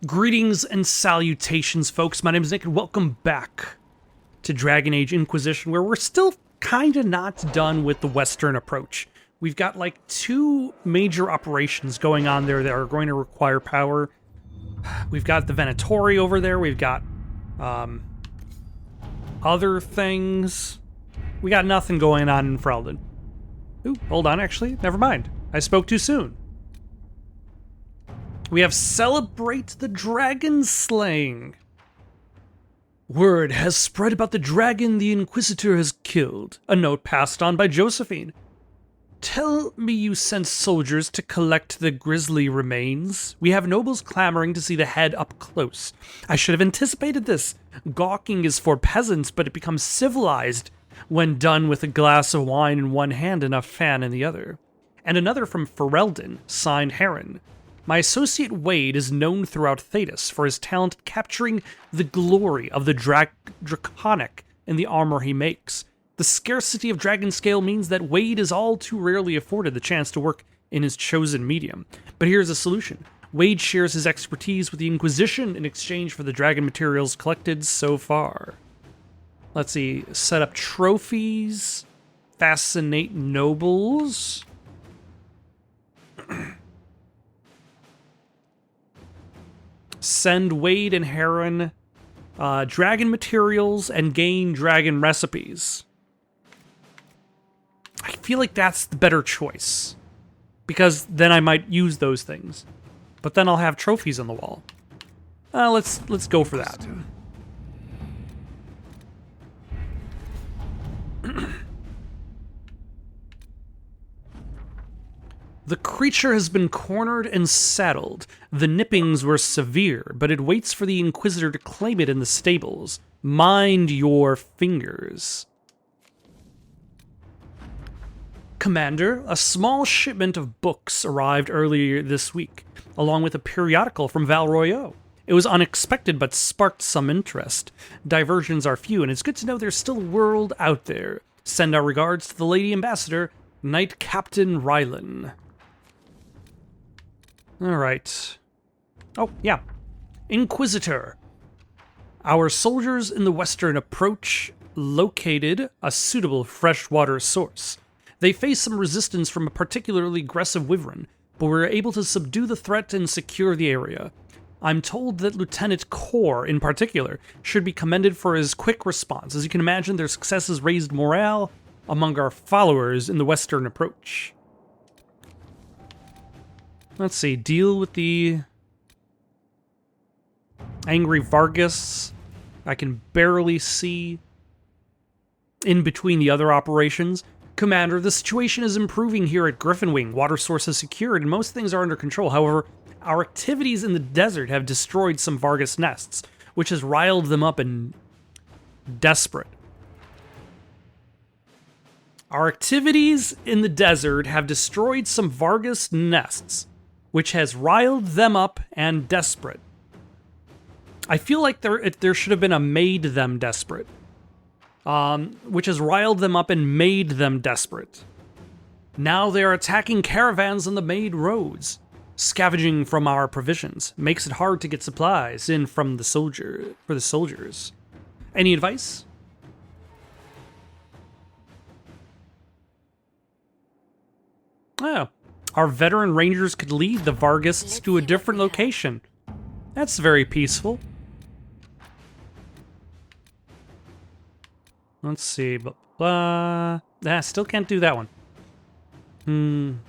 Greetings and salutations, folks. My name is Nick, and welcome back to Dragon Age Inquisition, where we're still kind of not done with the Western approach. We've got like two major operations going on there that are going to require power. We've got the Venatori over there. We've got other things. We got nothing going on in Freldon. Ooh, hold on, actually. Never mind. I spoke too soon. We have Celebrate the Dragon Slaying. Word has spread about the dragon the Inquisitor has killed. A note passed on by Josephine. Tell me you sent soldiers to collect the grisly remains. We have nobles clamoring to see the head up close. I should have anticipated this. Gawking is for peasants, but it becomes civilized when done with a glass of wine in one hand and a fan in the other. And another from Ferelden, signed Heron. My associate Wade is known throughout Thedas for his talent at capturing the glory of the draconic in the armor he makes. The scarcity of dragon scale means that Wade is all too rarely afforded the chance to work in his chosen medium. But here's a solution. Wade shares his expertise with the Inquisition in exchange for the dragon materials collected so far. Let's see, set up trophies, fascinate nobles. Send Wade and Heron dragon materials and gain dragon recipes. I feel like that's the better choice, because then I might use those things, but then I'll have trophies on the wall. Let's go for that. The creature has been cornered and saddled. The nippings were severe, but it waits for the Inquisitor to claim it in the stables. Mind your fingers. Commander, a small shipment of books arrived earlier this week, along with a periodical from Val Royeaux. It was unexpected, but sparked some interest. Diversions are few, and it's good to know there's still a world out there. Send our regards to the Lady Ambassador, Knight Captain Rylan. Alright. Oh, yeah. Inquisitor. Our soldiers in the western approach located a suitable freshwater source. They faced some resistance from a particularly aggressive wyvern, but were able to subdue the threat and secure the area. I'm told that Lieutenant Core, in particular, should be commended for his quick response. As you can imagine, their successes raised morale among our followers in the western approach. Let's see, deal with the angry Vargas. I can barely see in between the other operations. Commander, the situation is improving here at Griffinwing. Water source is secured and most things are under control. However, our activities in the desert have destroyed some Vargas nests, which has riled them up and desperate. Our activities in the desert have destroyed some Vargas nests, which has riled them up and desperate. I feel like there should have been a made them desperate. Which has riled them up and made them desperate. Now they are attacking caravans on the made roads, scavenging from our provisions. Makes it hard to get supplies in from the soldiers. Any advice? Oh, our veteran rangers could lead the Vargists to a different location. That's very peaceful. Let's see, still can't do that one.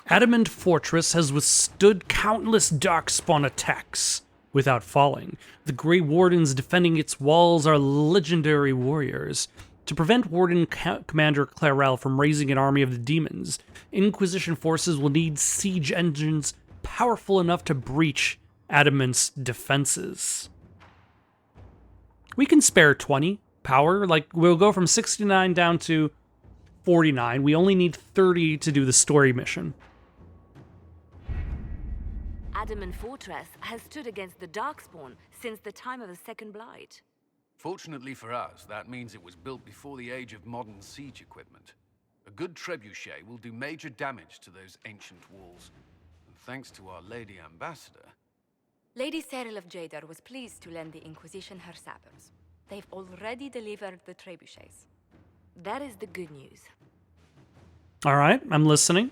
Adamant Fortress has withstood countless darkspawn attacks without falling. The Grey Wardens defending its walls are legendary warriors. To prevent Warden Commander Clarel from raising an army of the demons, Inquisition forces will need siege engines powerful enough to breach Adamant's defenses. We can spare 20 power. Like, we'll go from 69 down to 49. We only need 30 to do the story mission. Adamant Fortress has stood against the Darkspawn since the time of the Second Blight. Fortunately for us, that means it was built before the age of modern siege equipment. A good trebuchet will do major damage to those ancient walls. And thanks to our Lady Ambassador... Lady Cyril of Jadar was pleased to lend the Inquisition her sabers. They've already delivered the trebuchets. That is the good news. All right, I'm listening.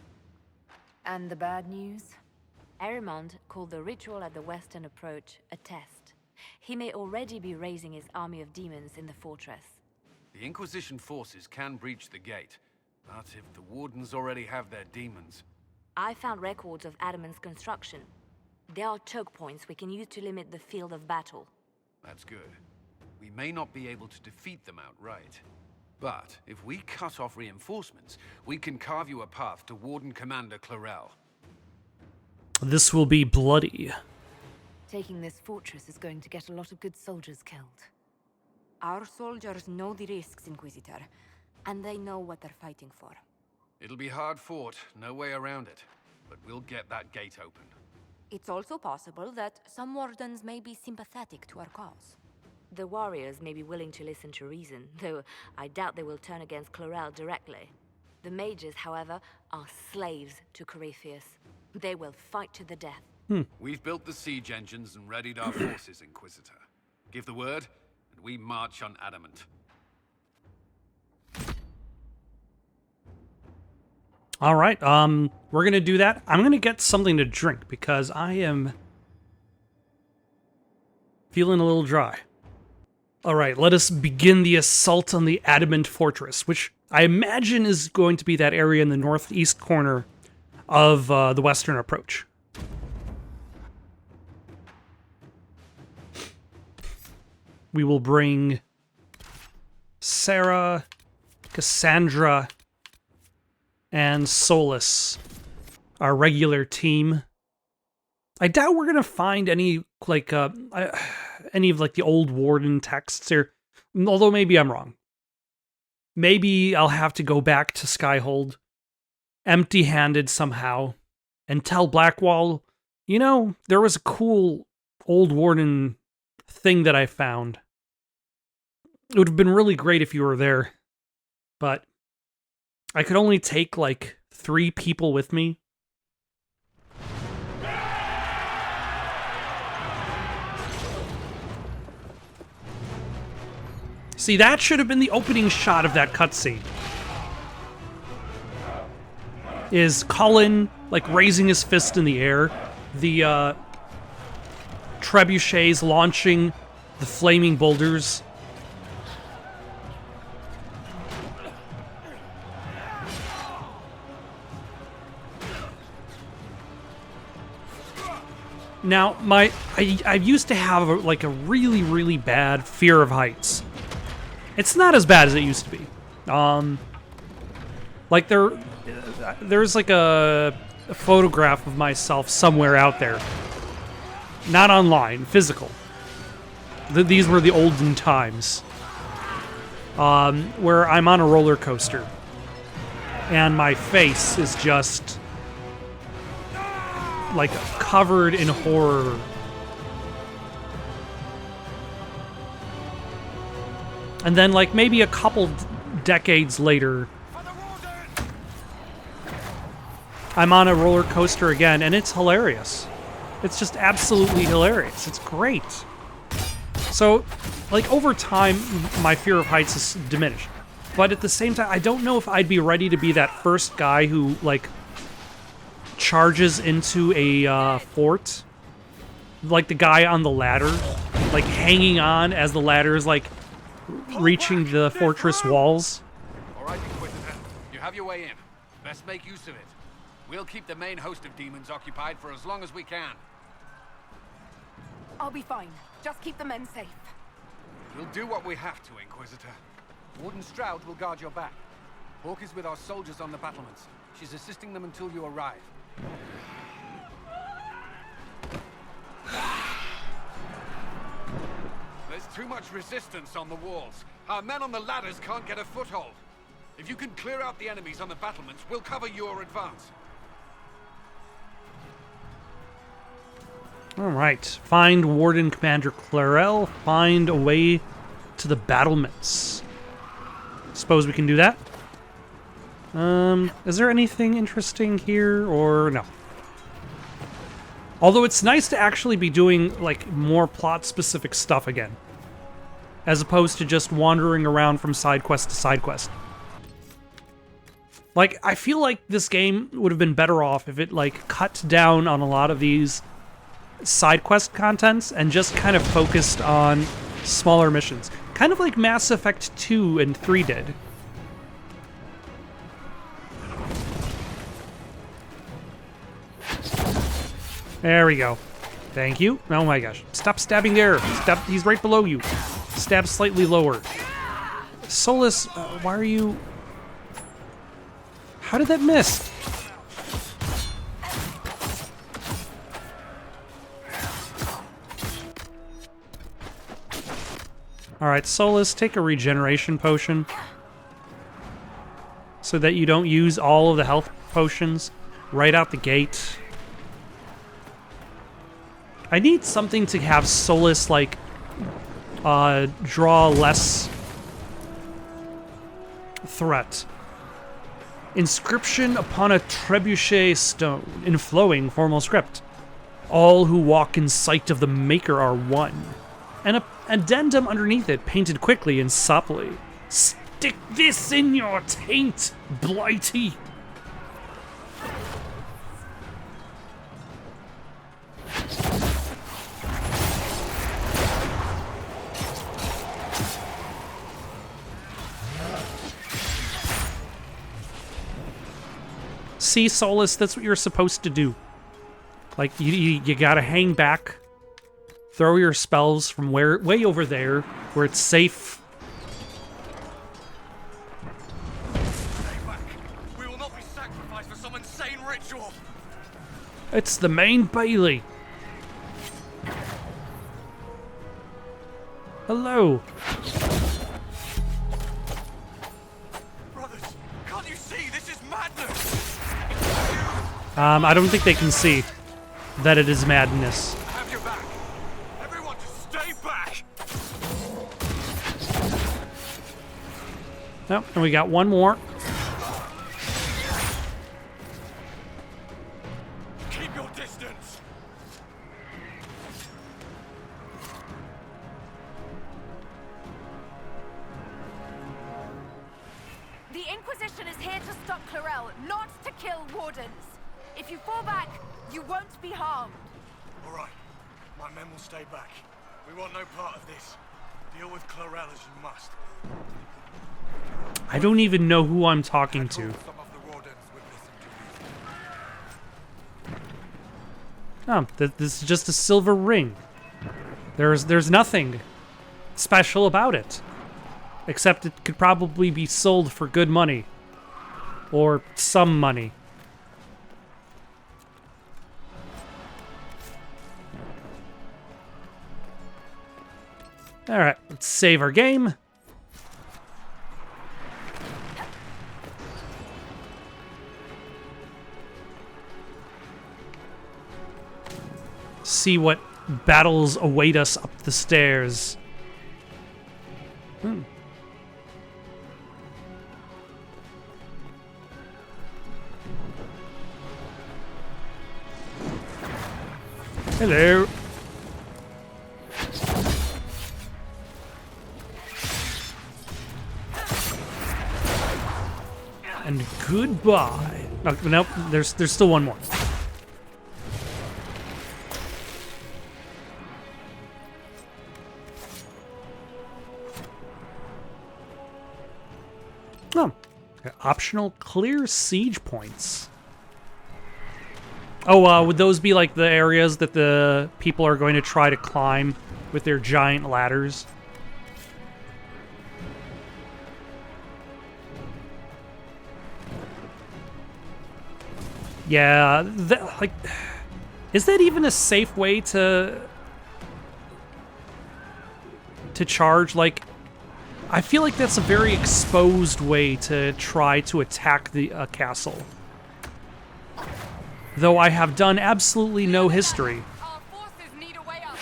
And the bad news? Arimond called the ritual at the western approach a test. He may already be raising his army of demons in the fortress. The Inquisition forces can breach the gate, but if the Wardens already have their demons... I found records of Adamant's construction. There are choke points we can use to limit the field of battle. That's good. We may not be able to defeat them outright. But if we cut off reinforcements, we can carve you a path to Warden Commander Clarel. This will be bloody. Taking this fortress is going to get a lot of good soldiers killed. Our soldiers know the risks, Inquisitor, and they know what they're fighting for. It'll be hard fought, no way around it. But we'll get that gate open. It's also possible that some Wardens may be sympathetic to our cause. The warriors may be willing to listen to reason, though I doubt they will turn against Clarel directly. The mages, however, are slaves to Corypheus. They will fight to the death. We've built the siege engines and readied our forces, Inquisitor. Give the word, and we march on Adamant. All right, we're gonna do that. I'm gonna get something to drink because I am feeling a little dry. All right, let us begin the assault on the Adamant Fortress, which I imagine is going to be that area in the northeast corner of the western approach. We will bring Sarah, Cassandra, and Solus, our regular team. I doubt we're gonna find any like any of like the old Warden texts here, although maybe I'm wrong. Maybe I'll have to go back to Skyhold, empty-handed somehow, and tell Blackwall, you know, there was a cool old Warden thing that I found. It would have been really great if you were there, but I could only take like 3 people with me. See, that should have been the opening shot of that cutscene. Is Cullen, like, raising his fist in the air, the trebuchets launching the flaming boulders. Now, I used to have like a really, really bad fear of heights. It's not as bad as it used to be. Like there's like a photograph of myself somewhere out there. Not online, physical. These were the olden times. Where I'm on a roller coaster. And my face is just like covered in horror. And then like maybe a couple decades later, I'm on a roller coaster again, and it's hilarious. It's just absolutely hilarious. It's great. So, like, over time, my fear of heights has diminished. But at the same time, I don't know if I'd be ready to be that first guy who, like, charges into a fort. Like the guy on the ladder, like, hanging on as the ladder is, like, reaching the fortress walls. All right, Inquisitor. You have your way in. Best make use of it. We'll keep the main host of demons occupied for as long as we can. I'll be fine. Just keep the men safe. We'll do what we have to, Inquisitor. Warden Stroud will guard your back. Hawk is with our soldiers on the battlements. She's assisting them until you arrive. There's too much resistance on the walls. Our men on the ladders can't get a foothold. If you can clear out the enemies on the battlements, we'll cover your advance. Alright. Find Warden Commander Clarel. Find a way to the battlements. Suppose we can do that? Is there anything interesting here, or no? Although it's nice to actually be doing, like, more plot-specific stuff again, as opposed to just wandering around from side quest to side quest. Like, I feel like this game would have been better off if it, like, cut down on a lot of these side quest contents and just kind of focused on smaller missions. Kind of like Mass Effect 2 and 3 did. There we go. Thank you. Oh my gosh. Stop stabbing there. Stop. He's right below you. Stab slightly lower. Solus, why are you... How did that miss? Alright, Solus, take a regeneration potion so that you don't use all of the health potions right out the gate. I need something to have Solus, like, draw less threat. Inscription upon a trebuchet stone in flowing formal script. All who walk in sight of the Maker are one. And an addendum underneath it, painted quickly and soppily. Stick this in your taint, Blighty! See, Solus, that's what you're supposed to do. Like, you gotta hang back, throw your spells from way over there, where it's safe. Stay back. We will not be sacrificed for some insane ritual. It's the main Bailey. Hello. Brothers, can't you see? This is madness. I don't think they can see that it is madness. I have your back. Everyone just stay back. Nope, and we got one more. Keep your distance. The Inquisition is here to stop Clarel, not to kill Wardens. If you fall back, you won't be harmed. All right. My men will stay back. We want no part of this. Deal with Clarel as you must. I don't even know who I'm talking to. Some of the Wardens would listen to reason. Oh, this is just a silver ring. There's nothing special about it. Except it could probably be sold for good money. Or some money. Alright, let's save our game. See what battles await us up the stairs. Hello. And goodbye. Oh, nope, there's still one more. Oh, optional clear siege points. Oh, would those be like the areas that the people are going to try to climb with their giant ladders? Yeah, like, is that even a safe way to charge? Like, I feel like that's a very exposed way to try to attack the castle. Though I have done absolutely no history. Our forces need a way up.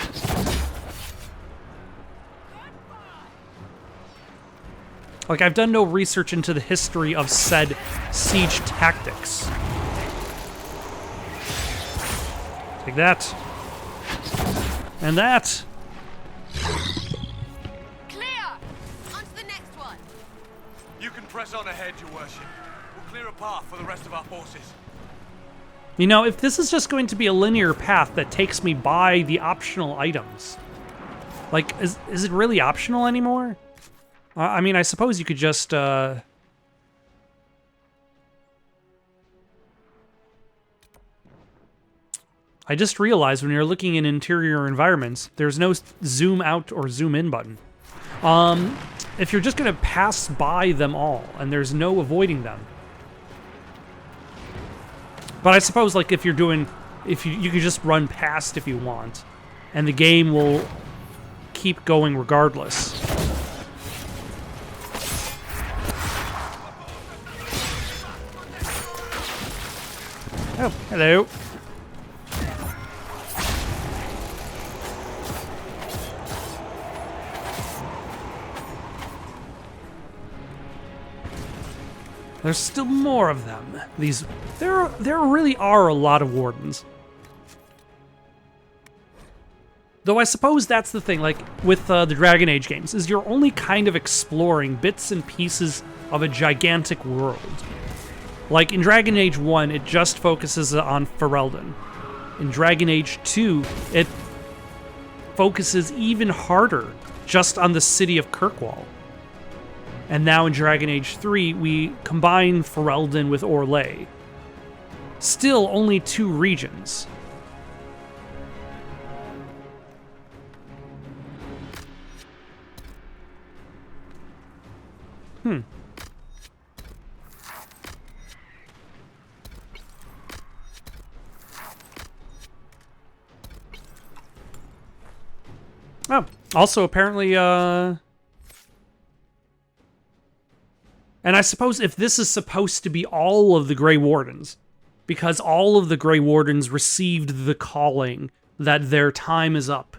Like, I've done no research into the history of said siege tactics. Take that. And that. Clear! On to the next one. You can press on ahead, Your Worship. We'll clear a path for the rest of our forces. You know, if this is just going to be a linear path that takes me by the optional items, like, is it really optional anymore? I mean, I suppose you could just, I just realized when you're looking in interior environments, there's no zoom out or zoom in button. If you're just gonna pass by them all, and there's no avoiding them. But I suppose, like, if you're doing, if you could just run past if you want, and the game will keep going regardless. Oh, hello. There's still more of them. There really are a lot of Wardens. Though I suppose that's the thing, like, with the Dragon Age games, is you're only kind of exploring bits and pieces of a gigantic world. Like, in Dragon Age 1, it just focuses on Ferelden. In Dragon Age 2, it focuses even harder just on the city of Kirkwall. And now in Dragon Age 3, we combine Ferelden with Orlais. Still only 2 regions. Oh, also apparently, and I suppose if this is supposed to be all of the Grey Wardens, because all of the Grey Wardens received the calling that their time is up.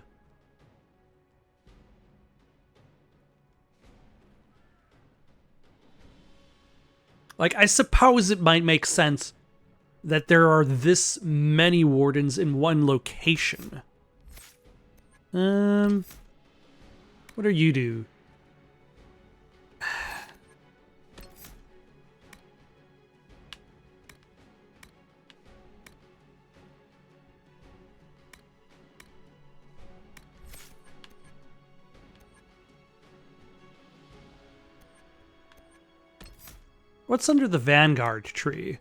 Like, I suppose it might make sense that there are this many Wardens in one location. What do you do? What's under the Vanguard tree?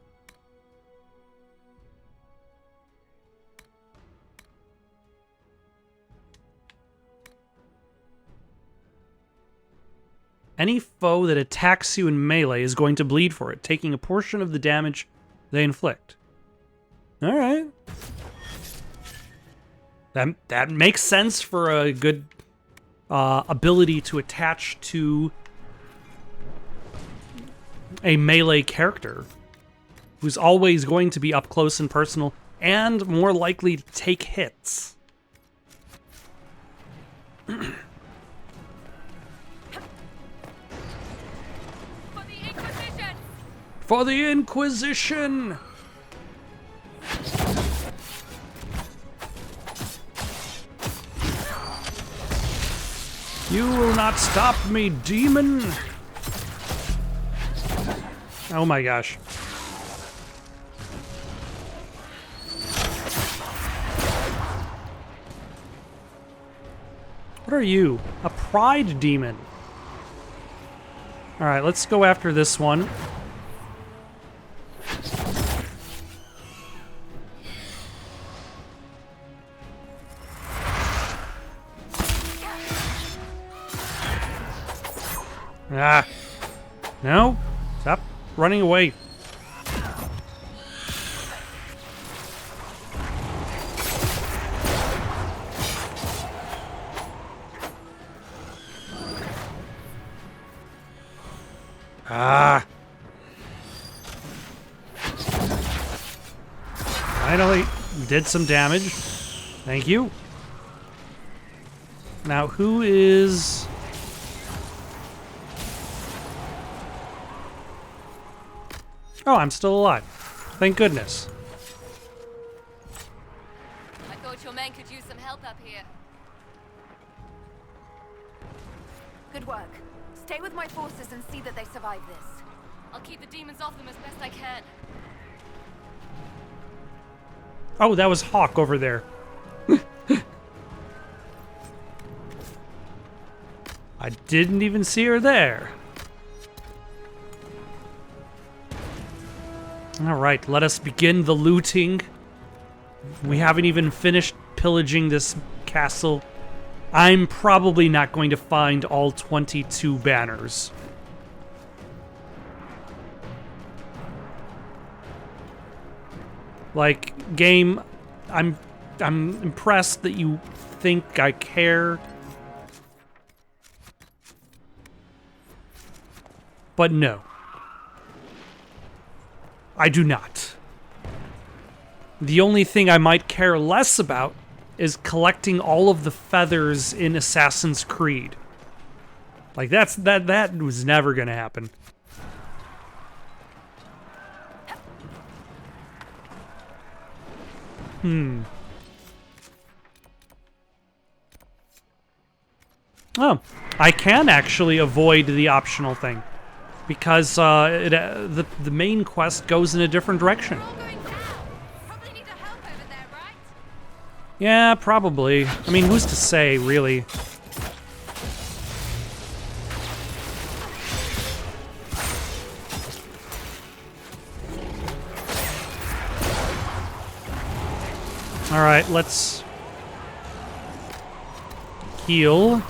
Any foe that attacks you in melee is going to bleed for it, taking a portion of the damage they inflict. Alright. That makes sense for a good ability to attach to a melee character who's always going to be up close and personal and more likely to take hits. For the Inquisition! You will not stop me, demon! Oh my gosh. What are you? A pride demon. Alright, let's go after this one. Ah. No. Stop running away. Ah. Finally did some damage. Thank you. Now, who is... Oh, I'm still alive. Thank goodness. I thought your men could use some help up here. Good work. Stay with my forces and see that they survive this. I'll keep the demons off them as best I can. Oh, that was Hawk over there. I didn't even see her there. All right, let us begin the looting. We haven't even finished pillaging this castle. I'm probably not going to find all 22 banners. Like, game, I'm impressed that you think I care. But no. I do not. The only thing I might care less about is collecting all of the feathers in Assassin's Creed. Like that was never gonna happen. Oh, I can actually avoid the optional thing because the main quest goes in a different direction. We're all going down. Probably need a help over there, right? Yeah, probably. I mean, who's to say, really? All right, let's heal.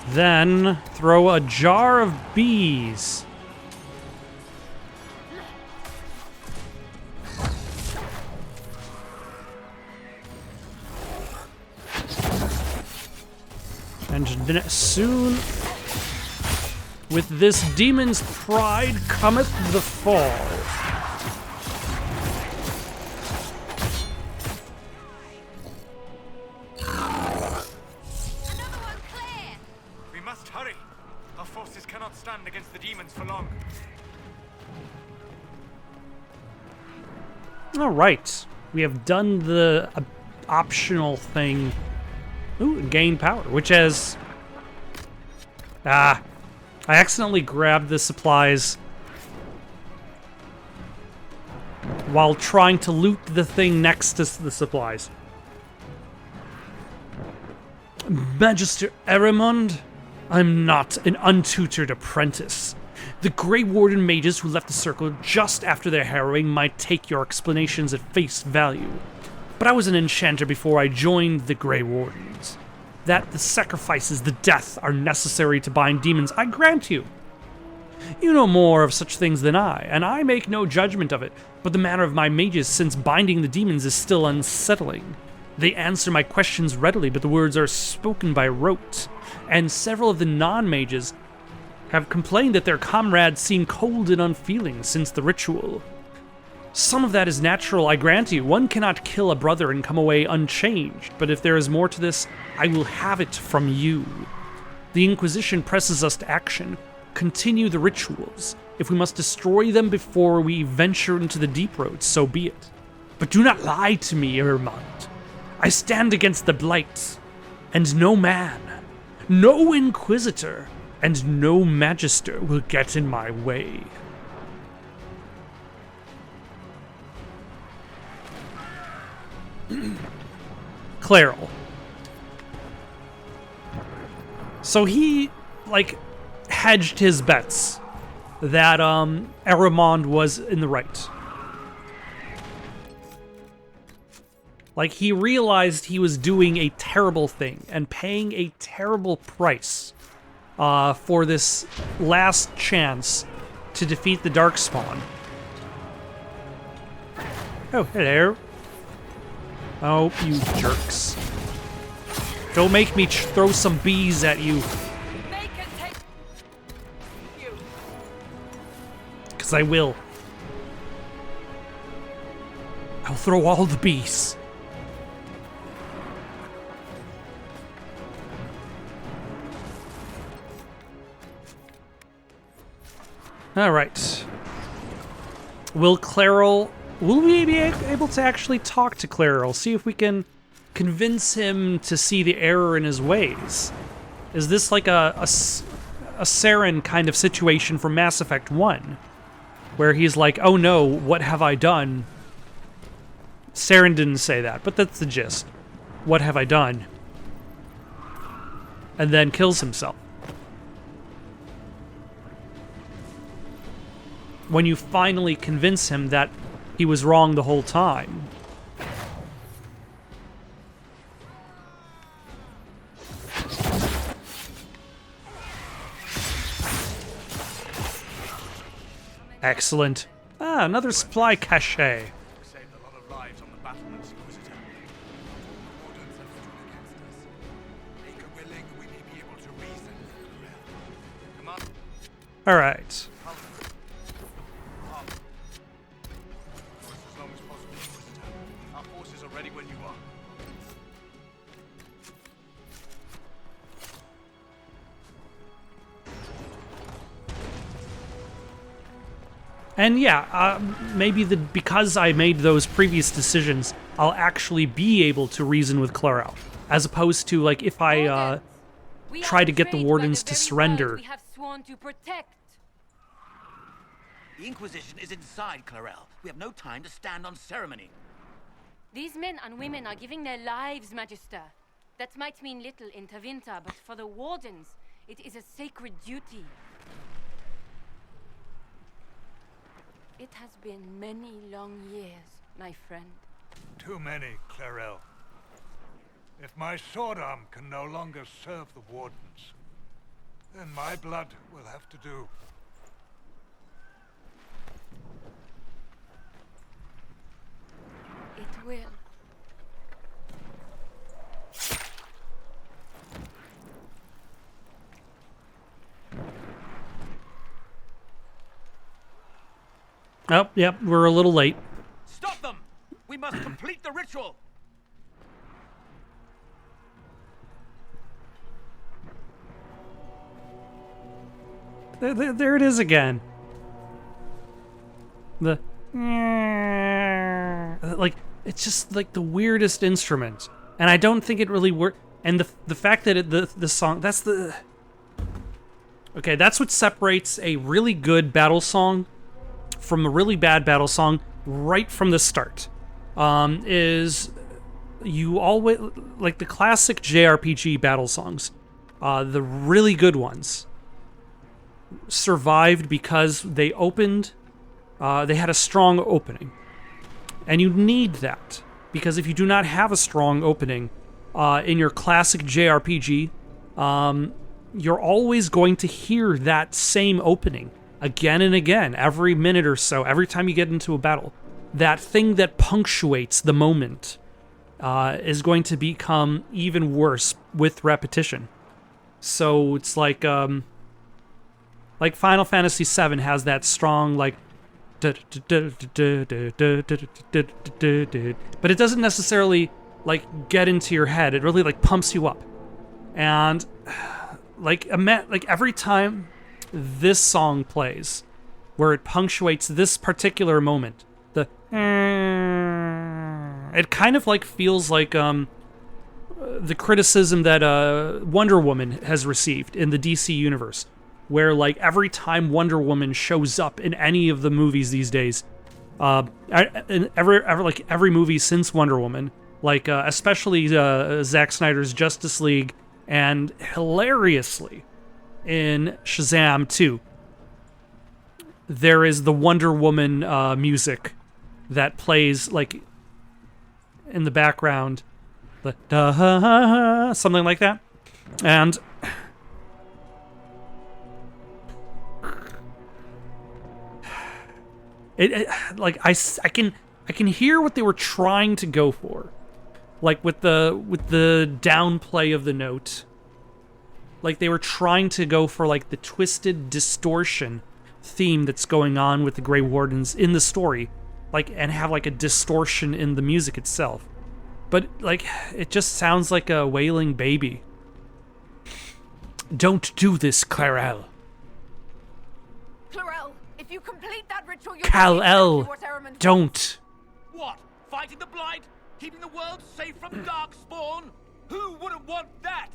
Then throw a jar of bees. And then soon, with this demon's pride cometh the fall. Another one clear. We must hurry. Our forces cannot stand against the demons for long. All right, we have done the optional thing. Ooh, gain power, which has... I accidentally grabbed the supplies while trying to loot the thing next to the supplies. Magister Eramond, I'm not an untutored apprentice. The Grey Warden mages who left the circle just after their harrowing might take your explanations at face value. But I was an enchanter before I joined the Grey Wardens. That the sacrifices, the death, are necessary to bind demons, I grant you. You know more of such things than I, and I make no judgment of it, but the manner of my mages since binding the demons is still unsettling. They answer my questions readily, but the words are spoken by rote, and several of the non-mages have complained that their comrades seem cold and unfeeling since the ritual. Some of that is natural, I grant you. One cannot kill a brother and come away unchanged, but if there is more to this, I will have it from you. The Inquisition presses us to action. Continue the rituals. If we must destroy them before we venture into the deep roads, so be it. But do not lie to me, Ermont. I stand against the Blight, and no man, no Inquisitor, and no Magister will get in my way. Clairol. So he, like, hedged his bets that Eramond was in the right. Like, he realized he was doing a terrible thing and paying a terrible price for this last chance to defeat the Darkspawn. Oh, hello. Oh, you jerks. Don't make me throw some bees at you. They can take you. Because I will. I'll throw all the bees. All right. Will we be able to actually talk to Clairol? See if we can convince him to see the error in his ways. Is this like a Saren kind of situation from Mass Effect 1? Where he's like, oh no, what have I done? Saren didn't say that, but that's the gist. What have I done? And then kills himself. When you finally convince him that he was wrong the whole time. Excellent. Ah, another supply cache. We saved a lot of lives on the battlements, Inquisitor. The Wardens have stood against us. Make a willing, we may be able to reason with Corel. Come on. All right. As long as possible, Inquisitor. Our forces are ready when you are. And yeah, maybe because I made those previous decisions, I'll actually be able to reason with Clairol, as opposed to like if I try to get the Wardens to surrender. We have sworn to protect. The Inquisition is inside Clarel. We have no time to stand on ceremony. These men and women are giving their lives, Magister. That might mean little in Tavinta, but for the Wardens, it is a sacred duty. It has been many long years, my friend. Too many, Clarel. If my sword arm can no longer serve the Wardens, then my blood will have to do. It will. Oh, yep, we're a little late. Stop them! We must complete the ritual! There it is again. The like it's just like the weirdest instrument, and I don't think it really worked. And the fact that the song that's the okay, that's what separates a really good battle song from a really bad battle song right from the start. Is you always like the classic JRPG battle songs, the really good ones survived because they opened. They had a strong opening, and you need that because if you do not have a strong opening in your classic JRPG, you're always going to hear that same opening again and again, every minute or so, every time you get into a battle. That thing that punctuates the moment is going to become even worse with repetition. So it's like Final Fantasy VII has that strong, like, but it doesn't necessarily, like, get into your head. It really, like, pumps you up. And, like every time this song plays, where it punctuates this particular moment, it kind of like feels like the criticism that Wonder Woman has received in the DC universe, where like every time Wonder Woman shows up in any of the movies these days, every movie since Wonder Woman, like especially Zack Snyder's Justice League, and hilariously in Shazam 2, there is the Wonder Woman music that plays like in the background, something like that, and it like I can hear what they were trying to go for, like with the downplay of the note. Like they were trying to go for like the twisted distortion theme that's going on with the Grey Wardens in the story, like, and have like a distortion in the music itself. But like it just sounds like a wailing baby. Don't do this, Clarel. Clarel, If you complete that ritual, you'll Kal-El, do what Ehrman wants. don't. What? Fighting the blind? Keeping the world safe from dark spawn? Who wouldn't want that?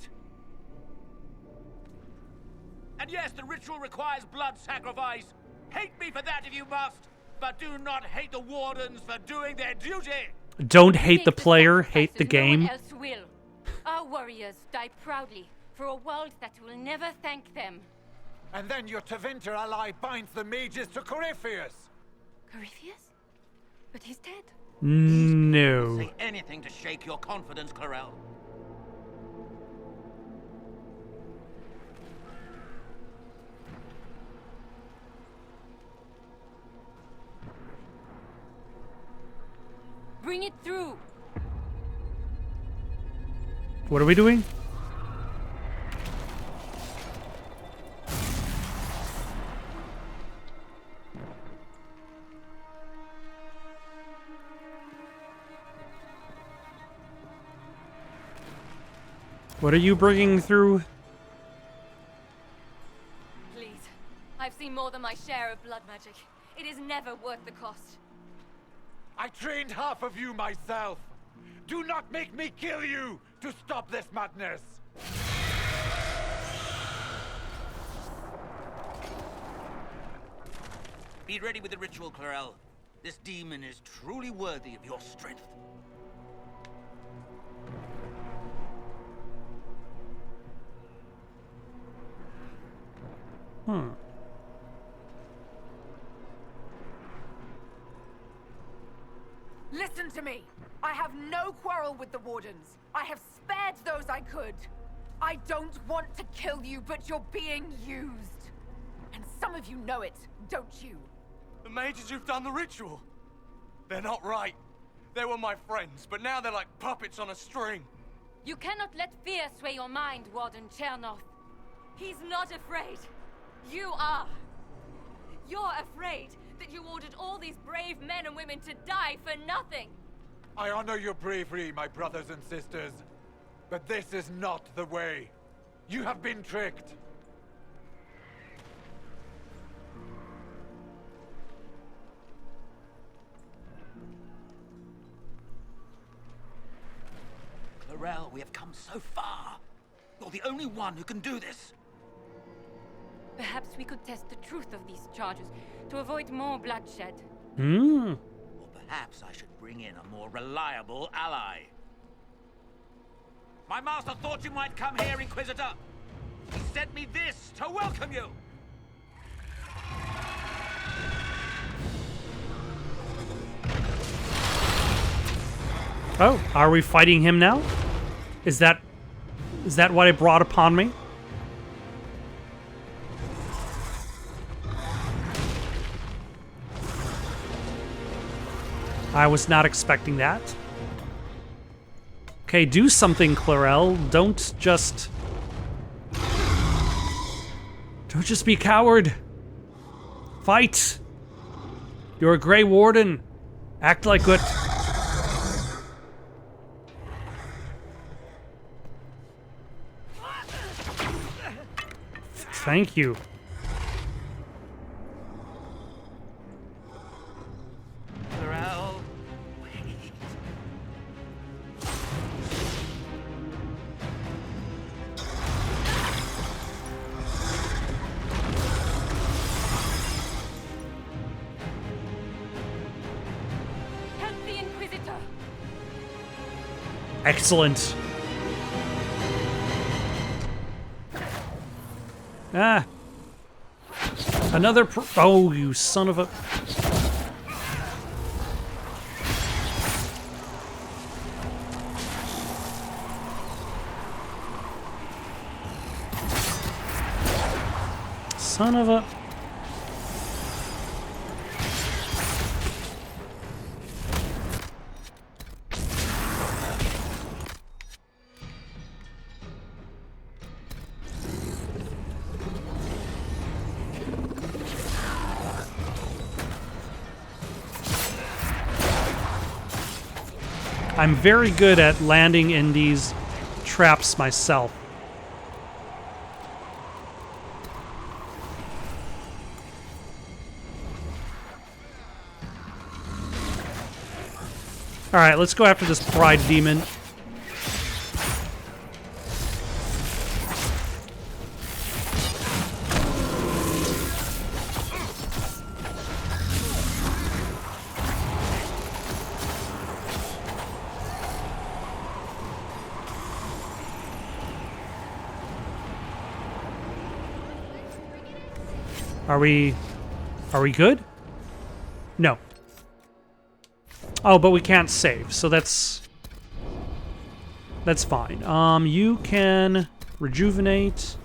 And yes, the ritual requires blood sacrifice. Hate me for that if you must, but do not hate the Wardens for doing their duty. Don't hate the Make player, hate the sacrifices no game. one else will. Our warriors die proudly for a world that will never thank them. And then your Tevinter ally binds the mages to Corypheus. Corypheus? But he's dead. No. Say anything to shake your confidence, Clarel. Bring it through. What are we doing? What are you bringing through? Please. I've seen more than my share of blood magic. It is never worth the cost. I trained half of you myself. Do not make me kill you to stop this madness. Be ready with the ritual, Clarel. This demon is truly worthy of your strength. Listen to me. I have no quarrel with the Wardens. I have spared those I could. I don't want to kill you, but you're being used. And some of you know it, don't you? The mages who've done the ritual. They're not right. They were my friends, but now they're like puppets on a string. You cannot let fear sway your mind, Warden Chernoff. He's not afraid. You are. You're afraid that you ordered all these brave men and women to die for nothing. I honor your bravery, my brothers and sisters. But this is not the way. You have been tricked. Clarel, we have come so far. You're the only one who can do this. Perhaps we could test the truth of these charges to avoid more bloodshed. Hmm. Or perhaps I should bring in a more reliable ally. My master thought you might come here, Inquisitor. He sent me this to welcome you. Oh, are we fighting him now? Is that what it brought upon me? I was not expecting that. Okay, do something, Clarel. Don't just be a coward. Fight. You're a Grey Warden. Act like it. Thank you. Clarel, wait. Help the Inquisitor! Excellent. Ah. Another oh, you son of a... Son of a... I'm very good at landing in these traps myself. Alright, let's go after this pride demon. Are we good? No. Oh, but we can't save, so that's fine. You can rejuvenate.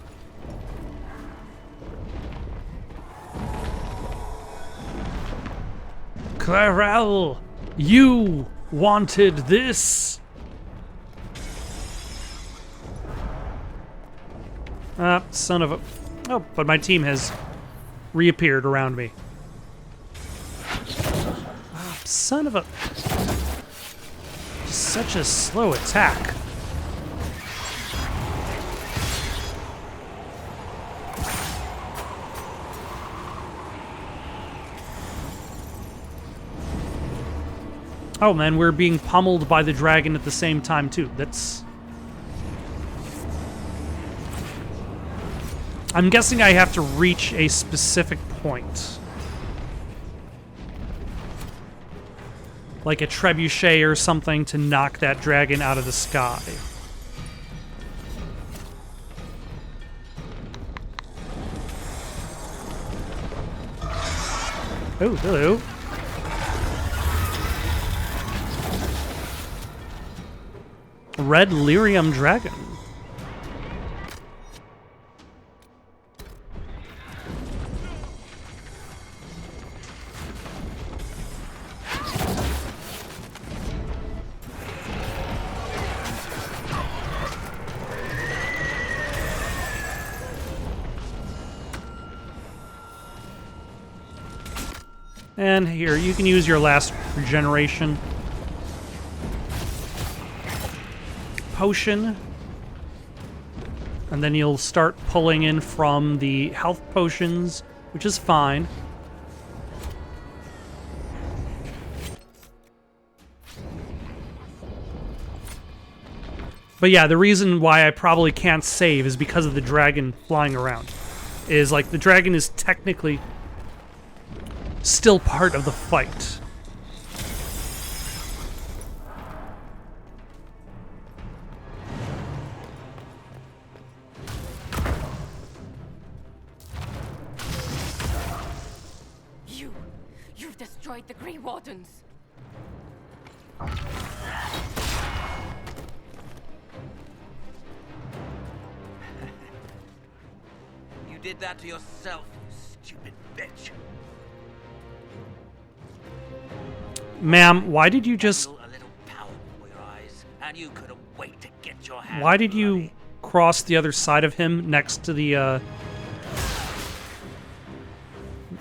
Clarel, you wanted this. Son of a... Oh, but my team has reappeared around me. Oh, son of a... Such a slow attack. Oh man, we're being pummeled by the dragon at the same time too. That's... I'm guessing I have to reach a specific point. Like a trebuchet or something to knock that dragon out of the sky. Oh, hello. Red lyrium dragon. And here, you can use your last regeneration potion. And then you'll start pulling in from the health potions, which is fine. But yeah, the reason why I probably can't save is because of the dragon flying around. Is like, the dragon is technically still part of the fight. You've destroyed the Grey Wardens. You did that to yourself, you stupid bitch. Ma'am, why did you just... A little power before your eyes, and you couldn't wait to get your hands Why did you bloody. cross the other side of him next to the,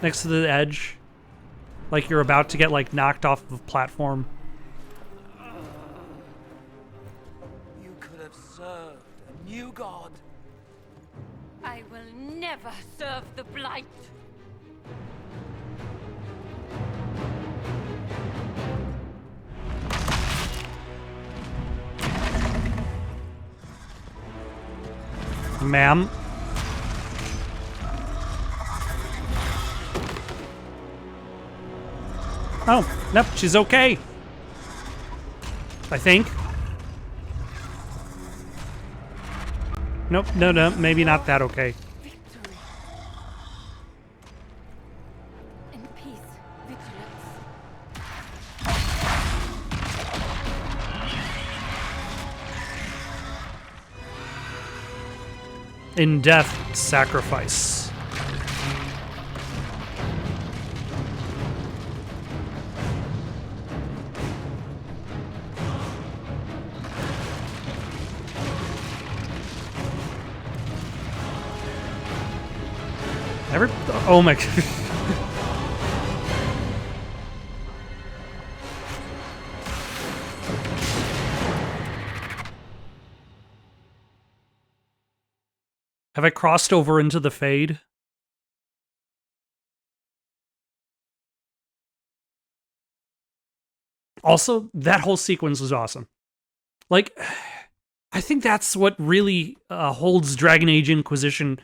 next to the edge? Like you're about to get, like, knocked off of a platform. You could have served a new god. I will never serve the Blight. Ma'am? Oh, nope, she's okay. I think. Nope, no, maybe not that okay. Victory. In peace, vigilance. In death, sacrifice. Oh my god. Have I crossed over into the Fade? Also, that whole sequence was awesome. Like, I think that's what really holds Dragon Age Inquisition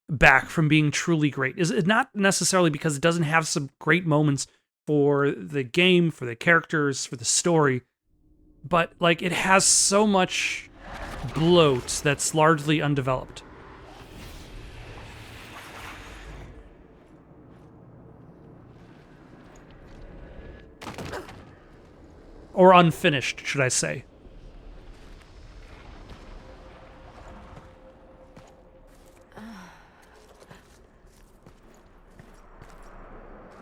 back from being truly great. Is it not necessarily because it doesn't have some great moments for the game, for the characters, for the story, but like it has so much bloat that's largely undeveloped. Or unfinished, should I say.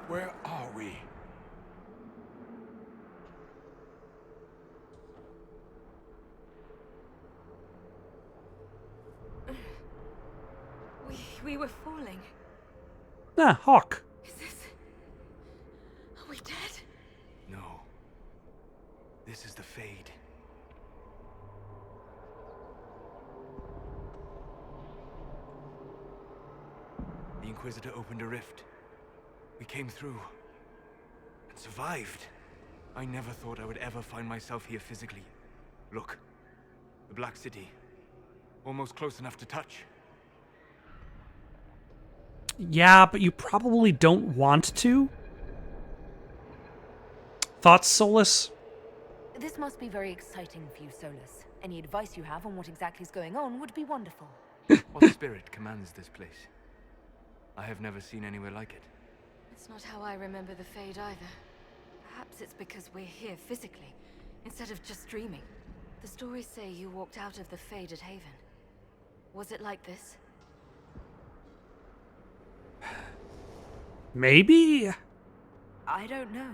Where are we? We were falling. Ah, Hawk. Is this... Are we dead? No. This is the Fade. The Inquisitor opened a rift. We came through. And survived. I never thought I would ever find myself here physically. Look. The Black City. Almost close enough to touch. Yeah, but you probably don't want to. Thoughts, Solus? This must be very exciting for you, Solus. Any advice you have on what exactly is going on would be wonderful. What spirit commands this place? I have never seen anywhere like it. It's not how I remember the Fade either. Perhaps it's because we're here physically, instead of just dreaming. The stories say you walked out of the Fade at Haven. Was it like this? Maybe? I don't know.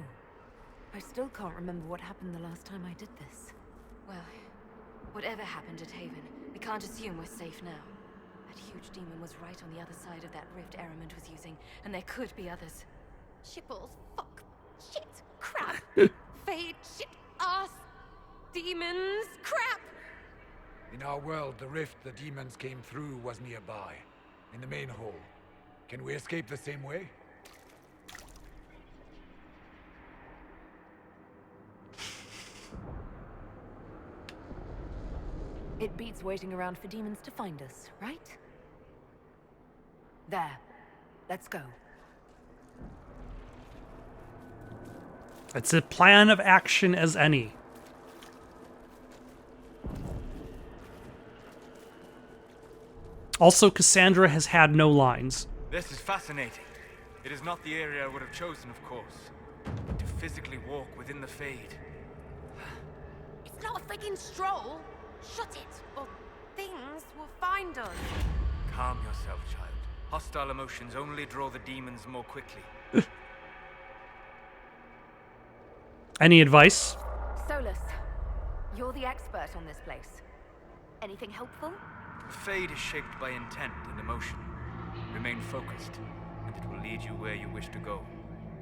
I still can't remember what happened the last time I did this. Well, whatever happened at Haven, we can't assume we're safe now. That huge demon was right on the other side of that rift Eramond was using, and there could be others. Shipples, fuck, shit, crap, Fade, shit, ass, demons, crap! In our world, the rift the demons came through was nearby, in the main hall. Can we escape the same way? It beats waiting around for demons to find us, right? There. Let's go. It's a plan of action as any. Also, Cassandra has had no lines. This is fascinating. It is not the area I would have chosen, of course. But to physically walk within the Fade. It's not a freaking stroll! Shut it, or things will find us. Calm yourself, child. Hostile emotions only draw the demons more quickly. Any advice? Solus, you're the expert on this place. Anything helpful? The Fade is shaped by intent and emotion. Remain focused, and it will lead you where you wish to go.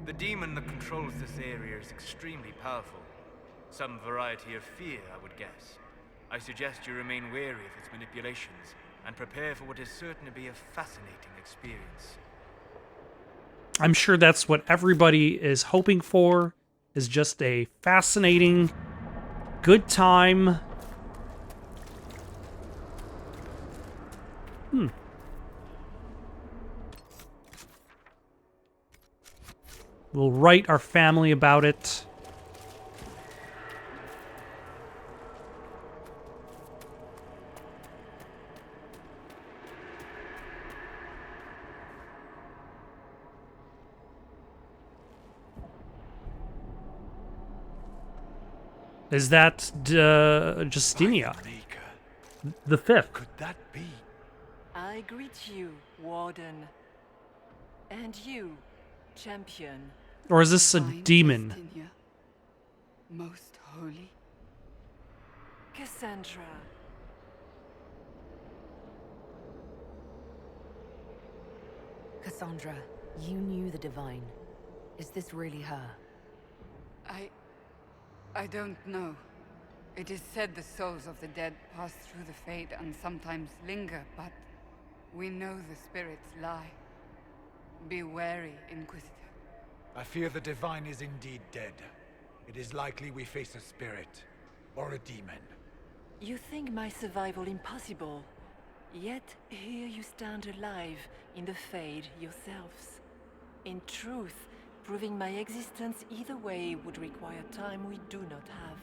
The demon that controls this area is extremely powerful. Some variety of fear, I would guess. I suggest you remain wary of its manipulations, and prepare for what is certain to be a fascinating experience. I'm sure that's what everybody is hoping for, is just a fascinating, good time. We'll write our family about it. Is that Justinia? Maker. The fifth. Could that be? I greet you, Warden. And you, Champion. Or is this a Divine demon? Justinia, Most holy. Cassandra. Cassandra, you knew the Divine. Is this really her? I don't know. It is said the souls of the dead pass through the Fade and sometimes linger, but we know the spirits lie. Be wary, Inquisitor. I fear the Divine is indeed dead. It is likely we face a spirit, or a demon. You think my survival impossible, yet here you stand alive in the Fade yourselves. In truth, proving my existence either way would require time we do not have.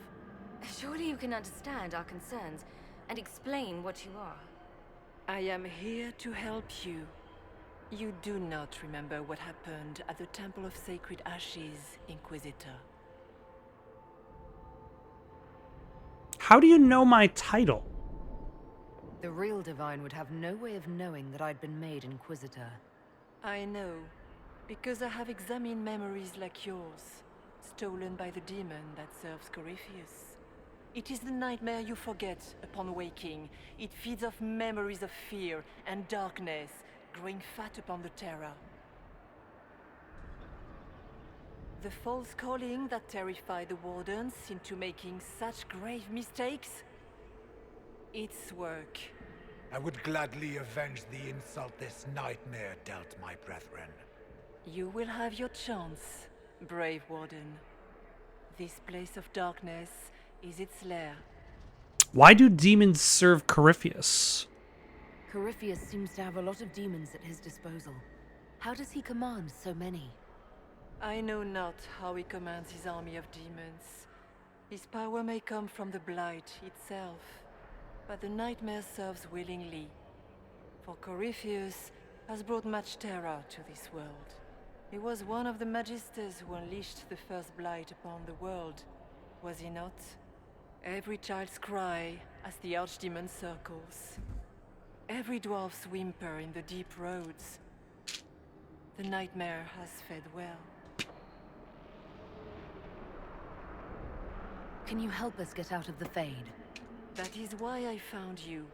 Surely you can understand our concerns and explain what you are. I am here to help you. You do not remember what happened at the Temple of Sacred Ashes, Inquisitor. How do you know my title? The real Divine would have no way of knowing that I'd been made Inquisitor. I know, because I have examined memories like yours, stolen by the demon that serves Corypheus. It is the nightmare you forget upon waking. It feeds off memories of fear and darkness, growing fat upon the terror. The false calling that terrified the Wardens into making such grave mistakes? Its work. I would gladly avenge the insult this nightmare dealt my brethren. You will have your chance, brave Warden. This place of darkness is its lair. Why do demons serve Corypheus? Corypheus seems to have a lot of demons at his disposal. How does he command so many? I know not how he commands his army of demons. His power may come from the Blight itself, but the nightmare serves willingly. For Corypheus has brought much terror to this world. He was one of the Magisters who unleashed the first Blight upon the world, was he not? Every child's cry as the Archdemon circles. Every dwarf's whimper in the deep roads. The nightmare has fed well. Can you help us get out of the Fade? That is why I found you.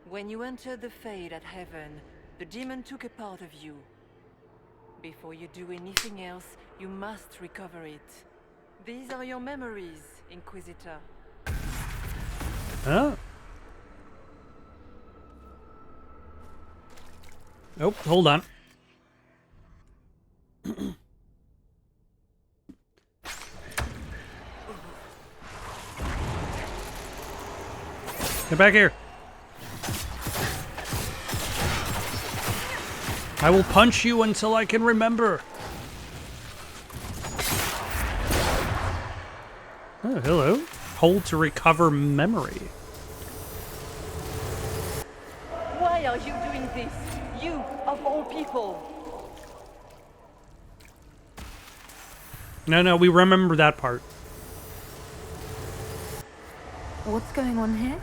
When you entered the Fade at Heaven, the demon took a part of you. Before you do anything else, you must recover it. These are your memories, Inquisitor. Oh. Oh, hold on. Get back here. I will punch you until I can remember. Oh, hello. Hold to recover memory. Why are you doing this? You, of all people! No, we remember that part. What's going on here?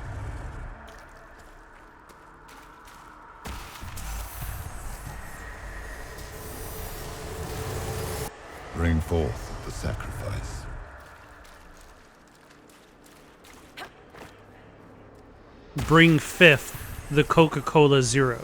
Bring forth the sacrifice. Bring fifth the Coca-Cola Zero.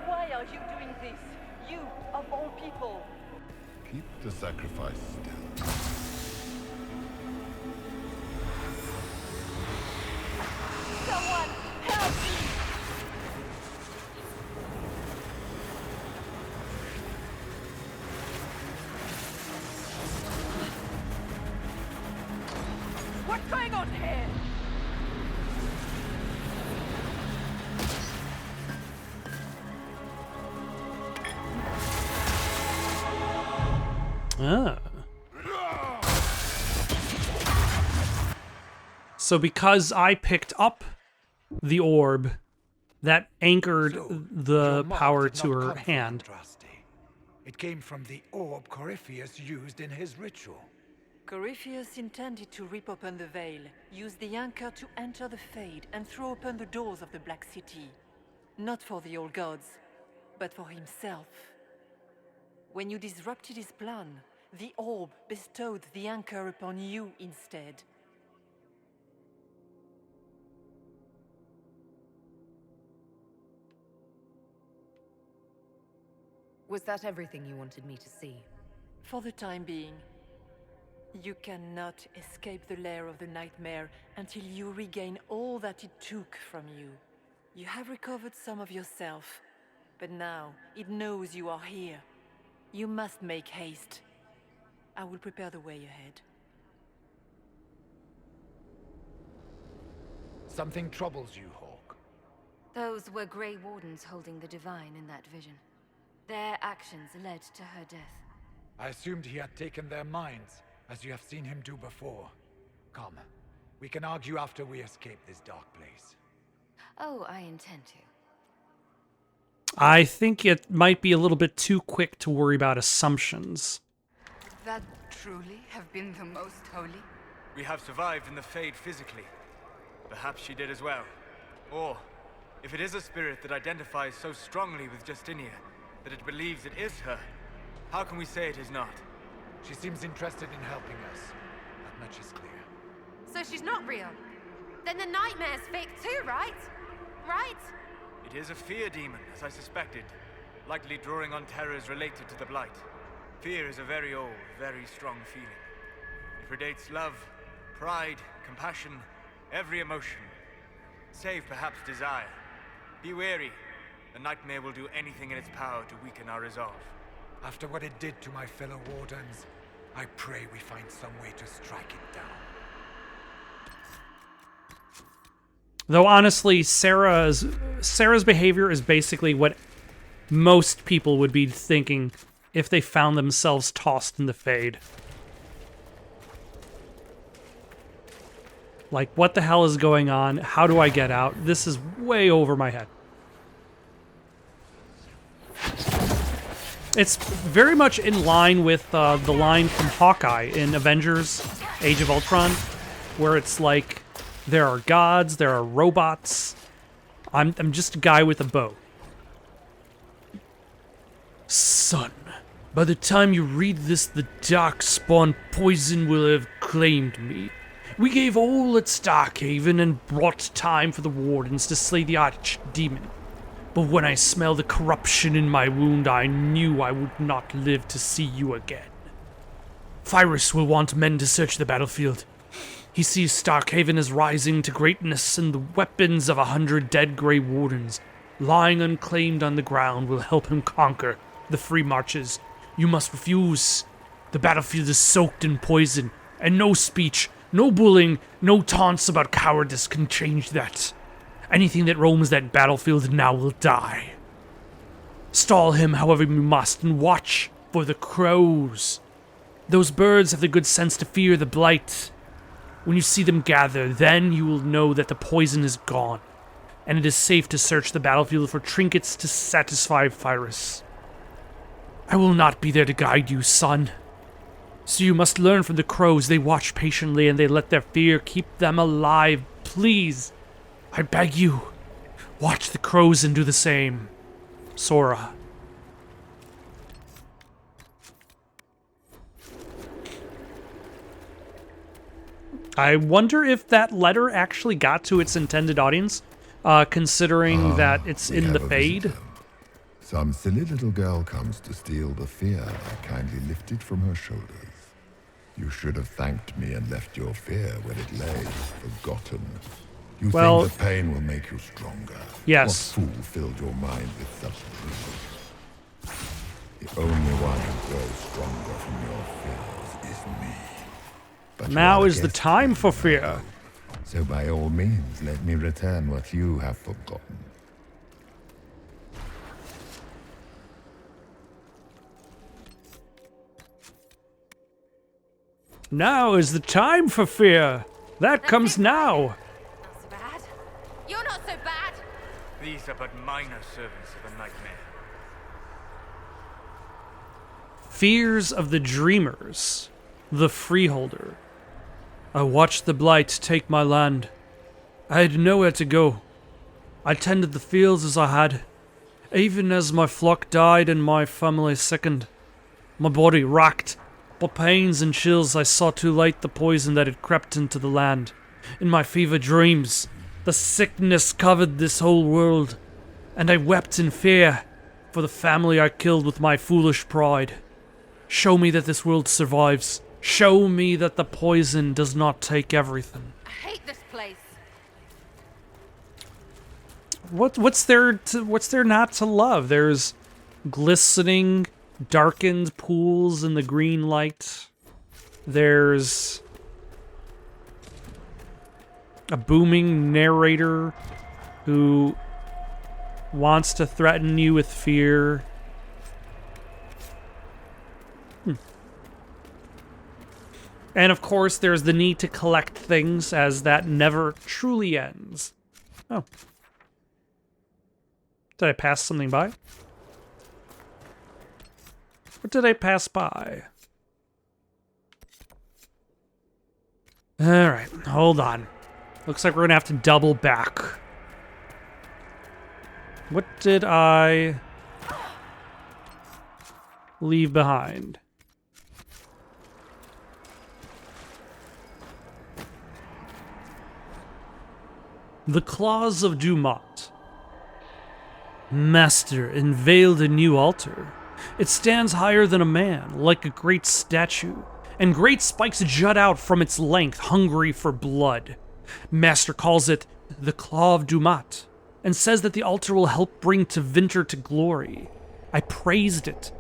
Why are you doing this? You, of all people! Keep the sacrifice still. Someone, help me! What's going on here? Ah. So because I picked up the orb, that anchored the Your mark power did to not her come from hand. Andraste. It came from the orb Corypheus used in his ritual. Corypheus intended to rip open the veil, use the anchor to enter the Fade, and throw open the doors of the Black City. Not for the old gods, but for himself. When you disrupted his plan, the orb bestowed the anchor upon you instead. Was that everything you wanted me to see? For the time being. You cannot escape the lair of the nightmare until you regain all that it took from you. You have recovered some of yourself, but now it knows you are here. You must make haste. I will prepare the way ahead. Something troubles you, Hawk. Those were Grey Wardens holding the Divine in that vision. Their actions led to her death. I assumed he had taken their minds, as you have seen him do before. Come, we can argue after we escape this dark place. Oh, I intend to. I think it might be a little bit too quick to worry about assumptions. That truly have been the most holy? We have survived in the Fade physically. Perhaps she did as well. Or, if it is a spirit that identifies so strongly with Justinia that it believes it is her, how can we say it is not? She seems interested in helping us. That much is clear. So she's not real? Then the nightmare's fake too, right? Right? It is a fear demon, as I suspected, likely drawing on terrors related to the Blight. Fear is a very old, very strong feeling. It predates love, pride, compassion, every emotion, save perhaps desire. Be wary. The nightmare will do anything in its power to weaken our resolve. After what it did to my fellow Wardens, I pray we find some way to strike it down. Though honestly, Sarah's behavior is basically what most people would be thinking if they found themselves tossed in the Fade. Like, what the hell is going on? How do I get out? This is way over my head. It's very much in line with the line from Hawkeye in Avengers Age of Ultron, where it's like, there are gods, there are robots. I'm just a guy with a bow. Son, by the time you read this, the Darkspawn poison will have claimed me. We gave all at Starkhaven and brought time for the Wardens to slay the Archdemon. But when I smelled the corruption in my wound, I knew I would not live to see you again. Pyrrhus will want men to search the battlefield. He sees Starkhaven as rising to greatness, and the weapons of 100 dead Grey Wardens lying unclaimed on the ground will help him conquer the free marches. You must refuse. The battlefield is soaked in poison, and no speech, no bullying, no taunts about cowardice can change that. Anything that roams that battlefield now will die. Stall him however you must, and watch for the crows. Those birds have the good sense to fear the Blight. When you see them gather, then you will know that the poison is gone, and it is safe to search the battlefield for trinkets to satisfy Pyrrhus. I will not be there to guide you, son. So you must learn from the crows. They watch patiently and they let their fear keep them alive. Please, I beg you, watch the crows and do the same. Sora. I wonder if that letter actually got to its intended audience, considering that it's in the Fade. Some silly little girl comes to steal the fear I kindly lifted from her shoulders. You should have thanked me and left your fear where it lay, forgotten. You think the pain will make you stronger? Yes. What fool filled your mind with such dreams? The only one who grows stronger from your fears is me. But now is the time for fear. So by all means, let me return what you have forgotten. Now is the time for fear. That comes now. Not so bad. You're not so bad. These are but minor servants of a nightmare. Fears of the Dreamers, the Freeholder. I watched the Blight take my land. I had nowhere to go. I tended the fields as I had, even as my flock died and my family sickened. My body racked, but pains and chills I saw too late the poison that had crept into the land. In my fever dreams, the sickness covered this whole world, and I wept in fear, for the family I killed with my foolish pride. Show me that this world survives. Show me that the poison does not take everything. I hate this place. What's there not to love? There's glistening, darkened pools in the green light. There's a booming narrator who wants to threaten you with fear. And of course, there's the need to collect things, as that never truly ends. Oh. Did I pass something by? What did I pass by? Alright, hold on. Looks like we're gonna have to double back. What did I leave behind? The Claws of Dumat. Master unveiled a new altar. It stands higher than a man, like a great statue, and great spikes jut out from its length, hungry for blood. Master calls it the Claw of Dumat, and says that the altar will help bring Tevinter to glory. I praised it,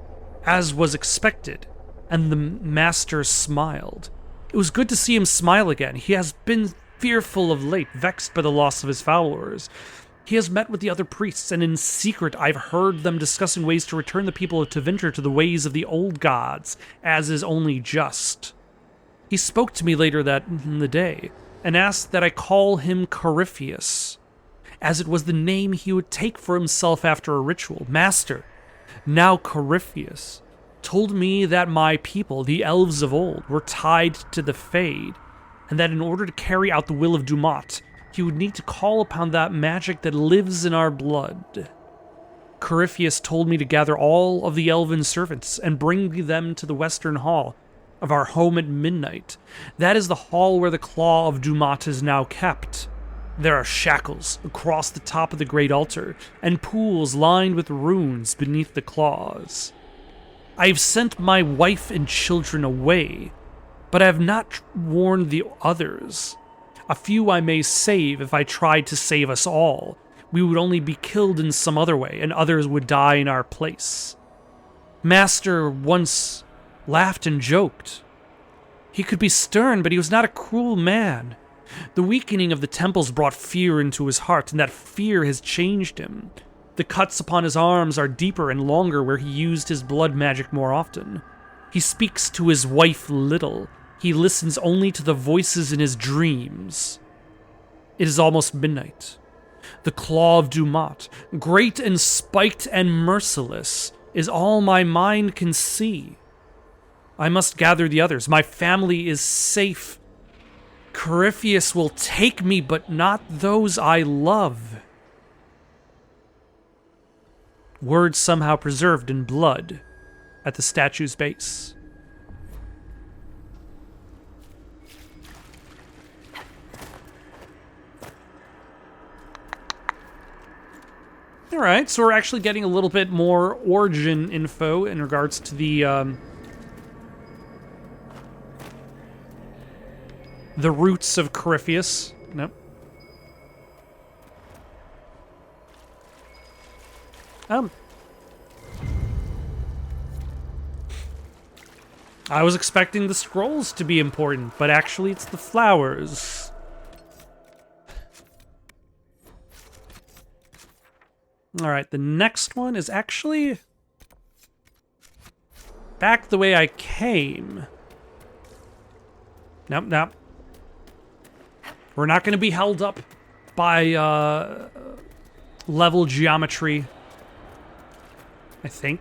as was expected, and the Master smiled. It was good to see him smile again. He has been fearful of late, vexed by the loss of his followers. He has met with the other priests, and in secret I've heard them discussing ways to return the people of Tevinter to the ways of the old gods, as is only just. He spoke to me later in the day, and asked that I call him Corypheus, as it was the name he would take for himself after a ritual. Master, now Corypheus, told me that my people, the elves of old, were tied to the Fade, and that in order to carry out the will of Dumat, he would need to call upon that magic that lives in our blood. Corypheus told me to gather all of the elven servants and bring them to the western hall of our home at midnight. That is the hall where the Claw of Dumat is now kept. There are shackles across the top of the great altar, and pools lined with runes beneath the claws. I have sent my wife and children away, but I have not warned the others. A few I may save if I tried to save us all. We would only be killed in some other way, and others would die in our place. Master once laughed and joked. He could be stern, but he was not a cruel man. The weakening of the temples brought fear into his heart, and that fear has changed him. The cuts upon his arms are deeper and longer where he used his blood magic more often. He speaks to his wife little. He listens only to the voices in his dreams. It is almost midnight. The Claw of Dumat, great and spiked and merciless, is all my mind can see. I must gather the others. My family is safe. Corypheus will take me, but not those I love. Words somehow preserved in blood at the statue's base. Alright, so we're actually getting a little bit more origin info in regards to the roots of Corypheus. Nope. I was expecting the scrolls to be important, but actually it's the flowers. Alright, the next one is actually back the way I came. Nope. We're not going to be held up by level geometry, I think.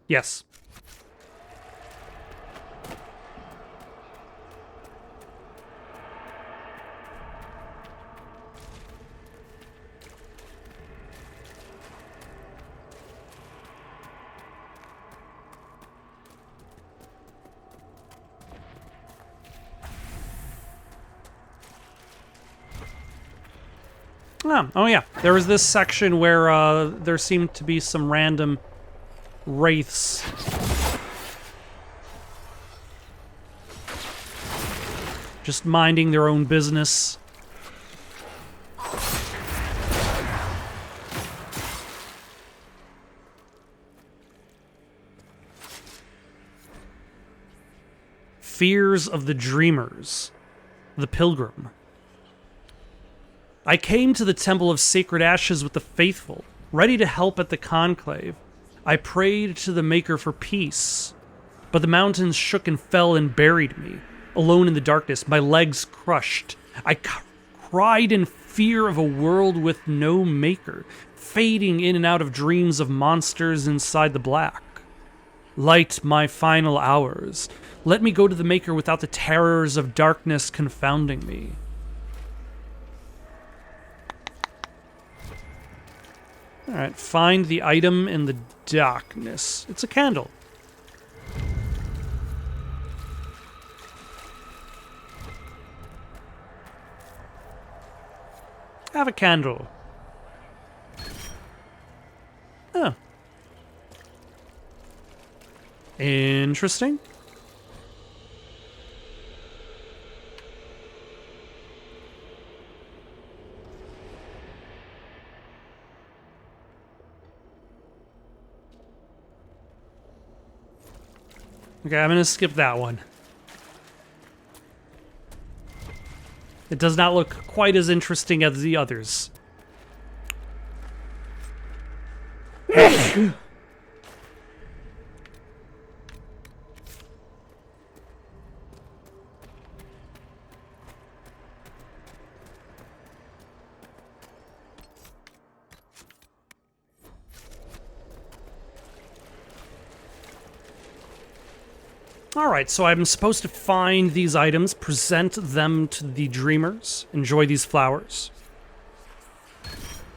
Yes. Oh yeah, there was this section where there seemed to be some random wraiths. Just minding their own business. Fears of the Dreamers. The Pilgrim. I came to the Temple of Sacred Ashes with the faithful, ready to help at the conclave. I prayed to the Maker for peace, but the mountains shook and fell and buried me, alone in the darkness, my legs crushed. I cried in fear of a world with no Maker, fading in and out of dreams of monsters inside the black. Light my final hours. Let me go to the Maker without the terrors of darkness confounding me. Alright, find the item in the darkness. It's a candle. Have a candle. Oh. Interesting. Okay, I'm gonna skip that one. It does not look quite as interesting as the others. Alright, so I'm supposed to find these items, present them to the Dreamers, enjoy these flowers.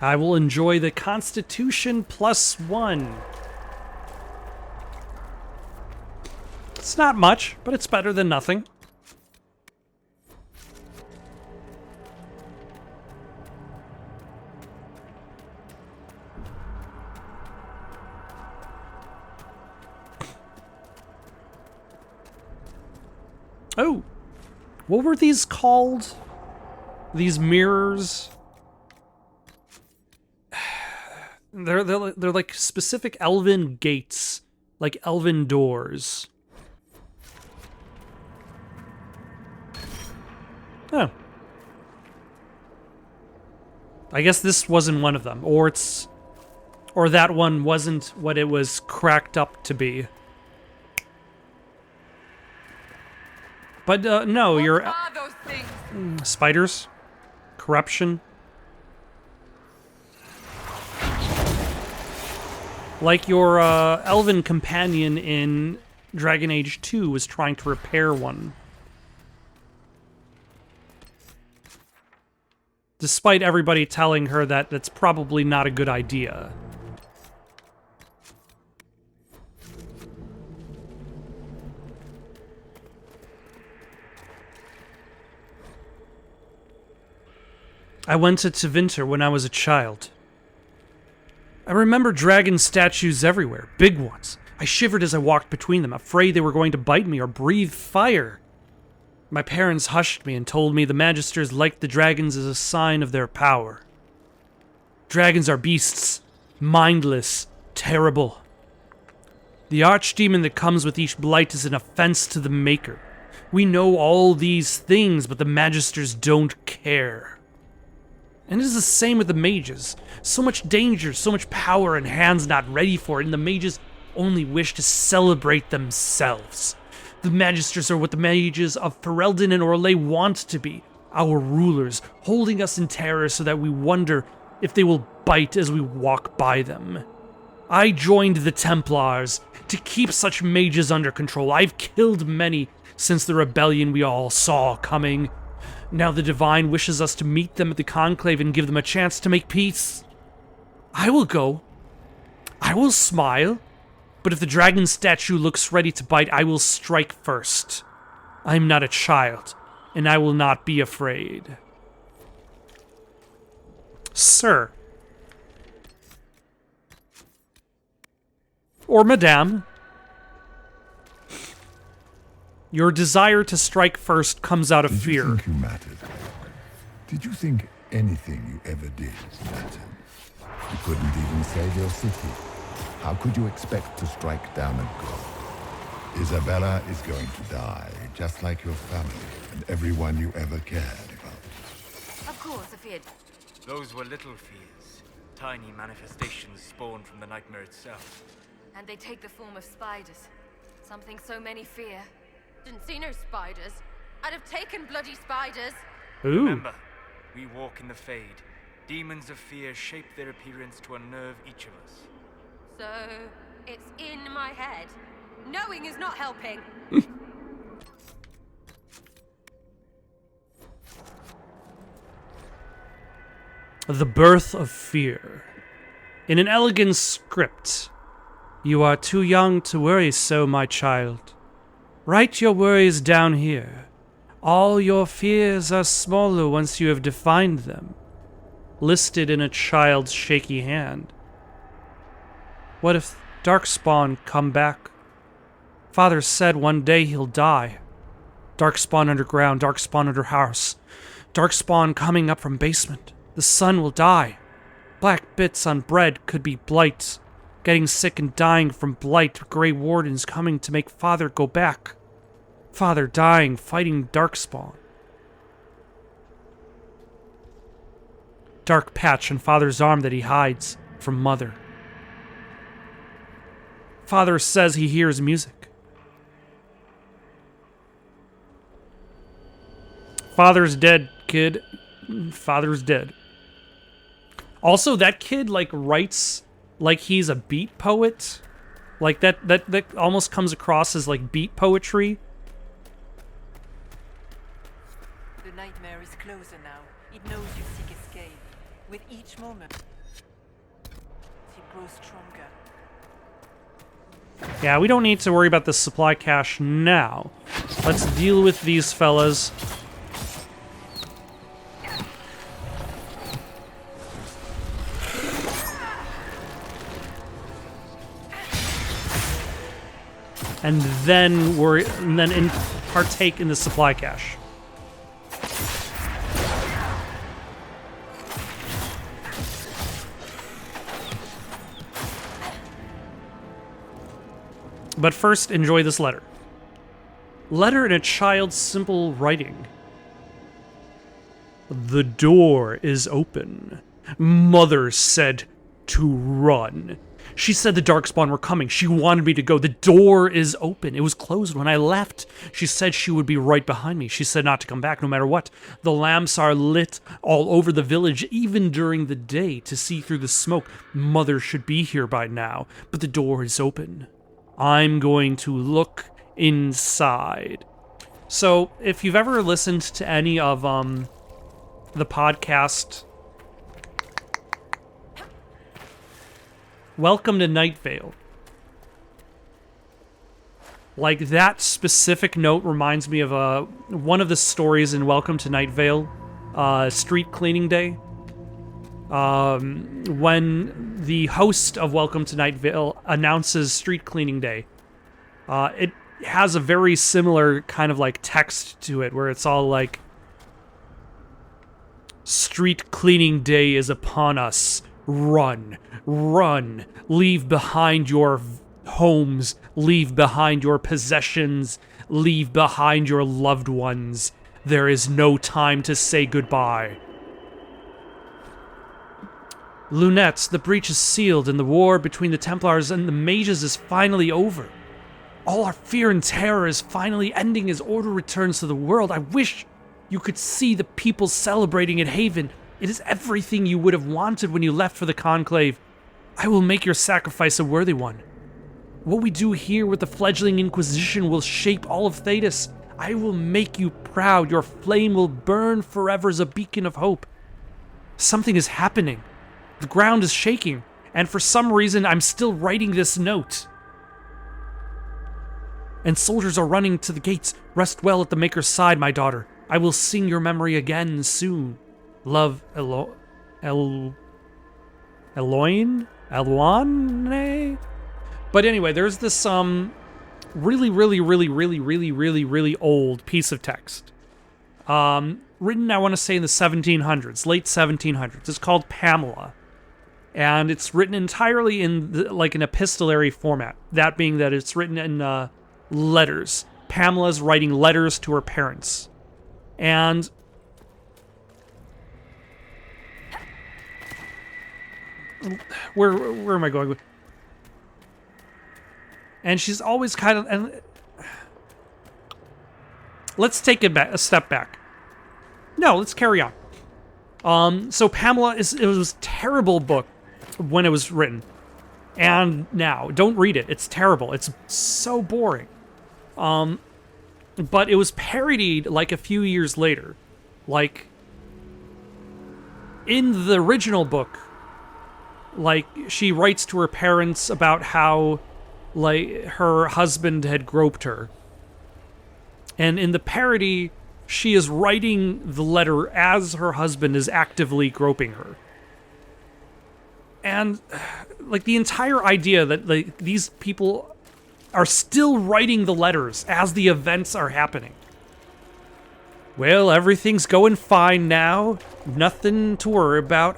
I will enjoy the Constitution +1. It's not much, but it's better than nothing. Oh, what were these called? These mirrors? They're like specific elven gates, like elven doors. Oh. I guess this wasn't one of them, or that one wasn't what it was cracked up to be. But no, What are those things? Spiders, corruption. Like your elven companion in Dragon Age 2 was trying to repair one. Despite everybody telling her that that's probably not a good idea. I went to Tevinter when I was a child. I remember dragon statues everywhere, big ones. I shivered as I walked between them, afraid they were going to bite me or breathe fire. My parents hushed me and told me the Magisters liked the dragons as a sign of their power. Dragons are beasts, mindless, terrible. The archdemon that comes with each blight is an offense to the Maker. We know all these things, but the Magisters don't care. And it is the same with the mages. So much danger, so much power, and hands not ready for it, and the mages only wish to celebrate themselves. The Magisters are what the mages of Ferelden and Orlais want to be, our rulers, holding us in terror so that we wonder if they will bite as we walk by them. I joined the Templars to keep such mages under control. I've killed many since the rebellion we all saw coming. Now the Divine wishes us to meet them at the Conclave and give them a chance to make peace. I will go. I will smile. But if the dragon statue looks ready to bite, I will strike first. I am not a child, and I will not be afraid. Sir. Or Madame. Your desire to strike first comes out of fear. Did you think you mattered? Did you think anything you ever did mattered? You couldn't even save your city. How could you expect to strike down a god? Isabella is going to die, just like your family and everyone you ever cared about. Of course, I feared. Those were little fears. Tiny manifestations spawned from the nightmare itself. And they take the form of spiders. Something so many fear. Didn't see no spiders. I'd have taken bloody spiders. Ooh. Remember, we walk in the Fade. Demons of fear shape their appearance to unnerve each of us. So, it's in my head. Knowing is not helping. The Birth of Fear. In an elegant script. You are too young to worry so, my child. Write your worries down here. All your fears are smaller once you have defined them. Listed in a child's shaky hand. What if Darkspawn come back? Father said one day he'll die. Darkspawn underground, Darkspawn under house. Darkspawn coming up from basement. The sun will die. Black bits on bread could be blight. Getting sick and dying from blight. Grey Wardens coming to make Father go back. Father dying, fighting Darkspawn. Dark patch on Father's arm that he hides from Mother. Father says he hears music. Father's dead, kid. Father's dead. Also, that kid, like, writes like he's a beat poet. Like, that almost comes across as, like, beat poetry. The nightmare is closer now. It knows you seek escape. With each moment, it grows stronger. Yeah, we don't need to worry about the supply cache now. Let's deal with these fellas. And then partake in the supply cache. But first, enjoy this letter. Letter in a child's simple writing. The door is open. Mother said to run. She said the Darkspawn were coming. She wanted me to go. The door is open. It was closed when I left. She said she would be right behind me. She said not to come back no matter what. The lamps are lit all over the village, even during the day, to see through the smoke. Mother should be here by now, but the door is open. I'm going to look inside. So, if you've ever listened to any of the podcast Welcome to Night Vale. Like, that specific note reminds me of one of the stories in Welcome to Night Vale, Street Cleaning Day. When the host of Welcome to Night Vale announces Street Cleaning Day, it has a very similar kind of like text to it, where it's all like, Street Cleaning Day is upon us. Run, run, leave behind your homes, leave behind your possessions, leave behind your loved ones. There is no time to say goodbye. Lunettes, the breach is sealed and the war between the Templars and the mages is finally over. All our fear and terror is finally ending as order returns to the world. I wish you could see the people celebrating at Haven. It is everything you would have wanted when you left for the Conclave. I will make your sacrifice a worthy one. What we do here with the fledgling Inquisition will shape all of Thedas. I will make you proud. Your flame will burn forever as a beacon of hope. Something is happening. The ground is shaking, and for some reason I'm still writing this note. And soldiers are running to the gates. Rest well at the Maker's side, my daughter. I will sing your memory again soon. Love, Eloine? But anyway, there's this really old piece of text. Written, I want to say, in the 1700s, late 1700s. It's called Pamela. And it's written entirely in like an epistolary format. That being that it's written in letters. Pamela's writing letters to her parents. And where am I going with? And she's always kind of, and let's take a step back. No, let's carry on. So Pamela it was a terrible book when it was written. And now, don't read it. It's terrible. It's so boring. But it was parodied like a few years later. Like in the original book, like she writes to her parents about how like her husband had groped her. And in the parody, she is writing the letter as her husband is actively groping her. And like the entire idea that like these people are still writing the letters as the events are happening. Well, everything's going fine now. Nothing to worry about.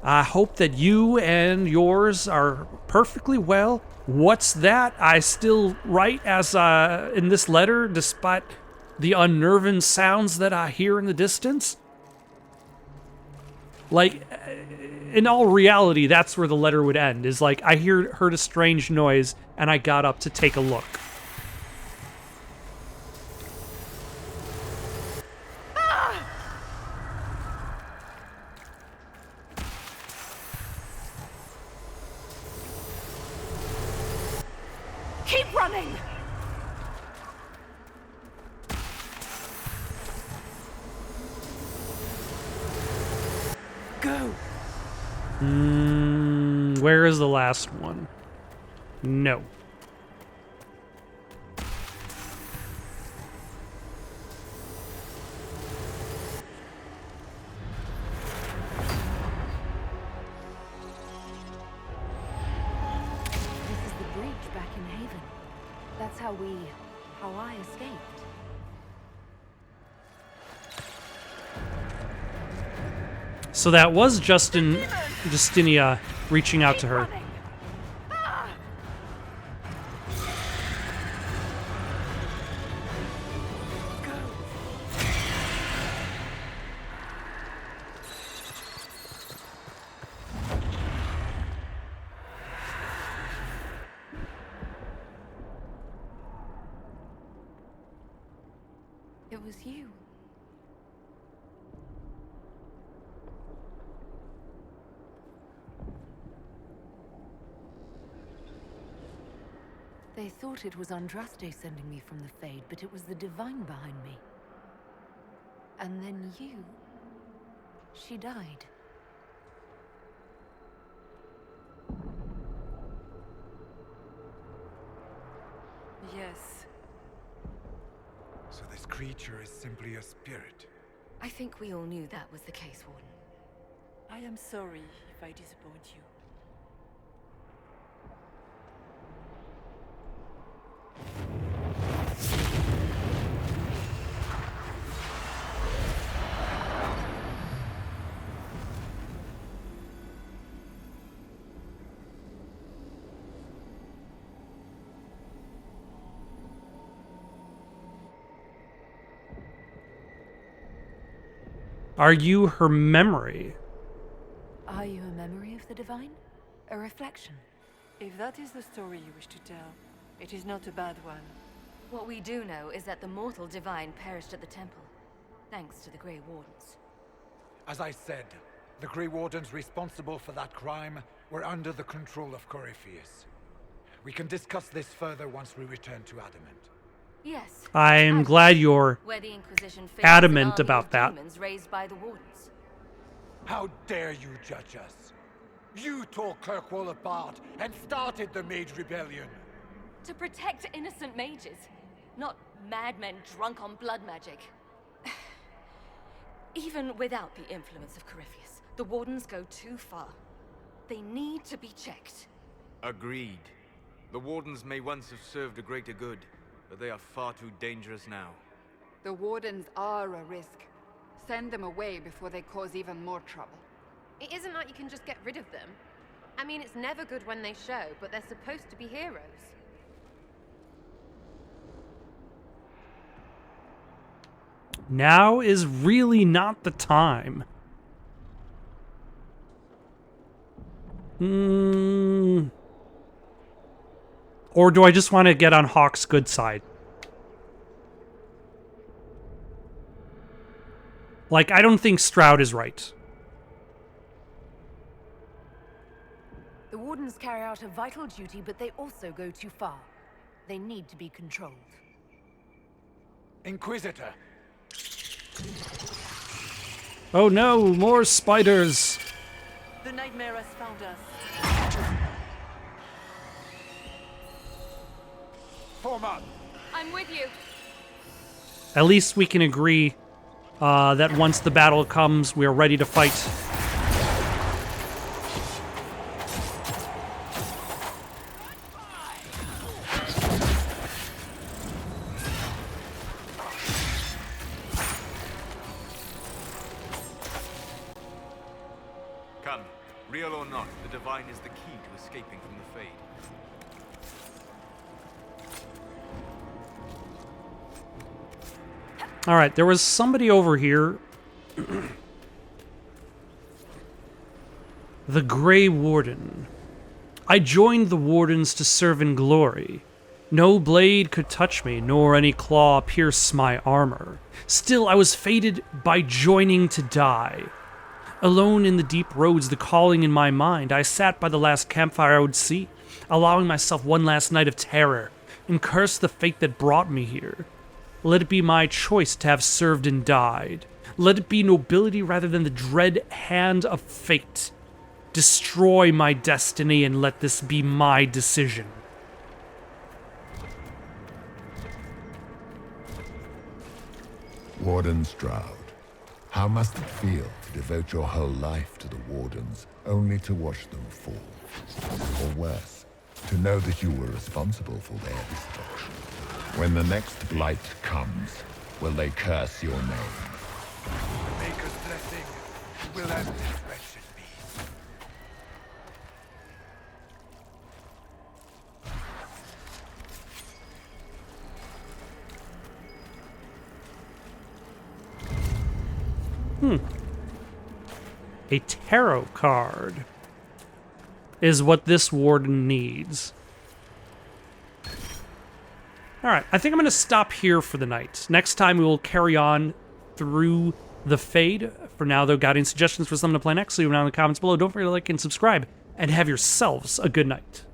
I hope that you and yours are perfectly well. What's that? I still write as in this letter despite the unnerving sounds that I hear in the distance? Like, in all reality, that's where the letter would end. Is like, I heard a strange noise, and I got up to take a look. Keep running! Go! Where is the last one? No. This is the bridge back in Haven. That's how I escaped. So that was Justinia reaching out to her. It was you. They thought it was Andraste sending me from the Fade, but it was the Divine behind me. And then you... She died. Yes. So this creature is simply a spirit. I think we all knew that was the case, Warden. I am sorry if I disappoint you. Are you her memory? Are you a memory of the Divine? A reflection? If that is the story you wish to tell, it is not a bad one. What we do know is that the mortal Divine perished at the temple, thanks to the Grey Wardens. As I said, the Grey Wardens responsible for that crime were under the control of Corypheus. We can discuss this further once we return to Adamant. Yes. I'm glad you're where the Inquisition adamant about that. Demons raised by the Wardens. How dare you judge us? You tore Kirkwall apart and started the Mage Rebellion. To protect innocent mages, not madmen drunk on blood magic. Even without the influence of Corypheus, The Wardens go too far. They need to be checked. Agreed. The Wardens may once have served a greater good, but they are far too dangerous now. The Wardens are a risk. Send them away before they cause even more trouble. It isn't like you can just get rid of them. I mean, it's never good when they show, but they're supposed to be heroes. Now is really not the time. Or do I just want to get on Hawk's good side? Like, I don't think Stroud is right. The Wardens carry out a vital duty, but they also go too far. They need to be controlled. Inquisitor! Oh no, more spiders! The nightmare has found us. Form up! I'm with you. At least we can agree that once the battle comes, we're ready to fight. Come, real or not, the Divine is the key to escaping from the Fade. Alright, there was somebody over here. The Grey Warden. I joined the Wardens to serve in glory. No blade could touch me, nor any claw pierce my armor. Still, I was fated by joining to die. Alone in the deep roads, the calling in my mind, I sat by the last campfire I would see, allowing myself one last night of terror, and cursed the fate that brought me here. Let it be my choice to have served and died. Let it be nobility rather than the dread hand of fate. Destroy my destiny and let this be my decision. Warden Stroud, how must it feel to devote your whole life to the Wardens, only to watch them fall? Or worse, to know that you were responsible for their destruction. When the next blight comes, will they curse your name? The Maker's blessing will end this wretched beast. A tarot card is what this warden needs. Alright, I think I'm going to stop here for the night. Next time we will carry on through the Fade. For now, though, got any suggestions for something to play next, leave them down in the comments below. Don't forget to like and subscribe, and have yourselves a good night.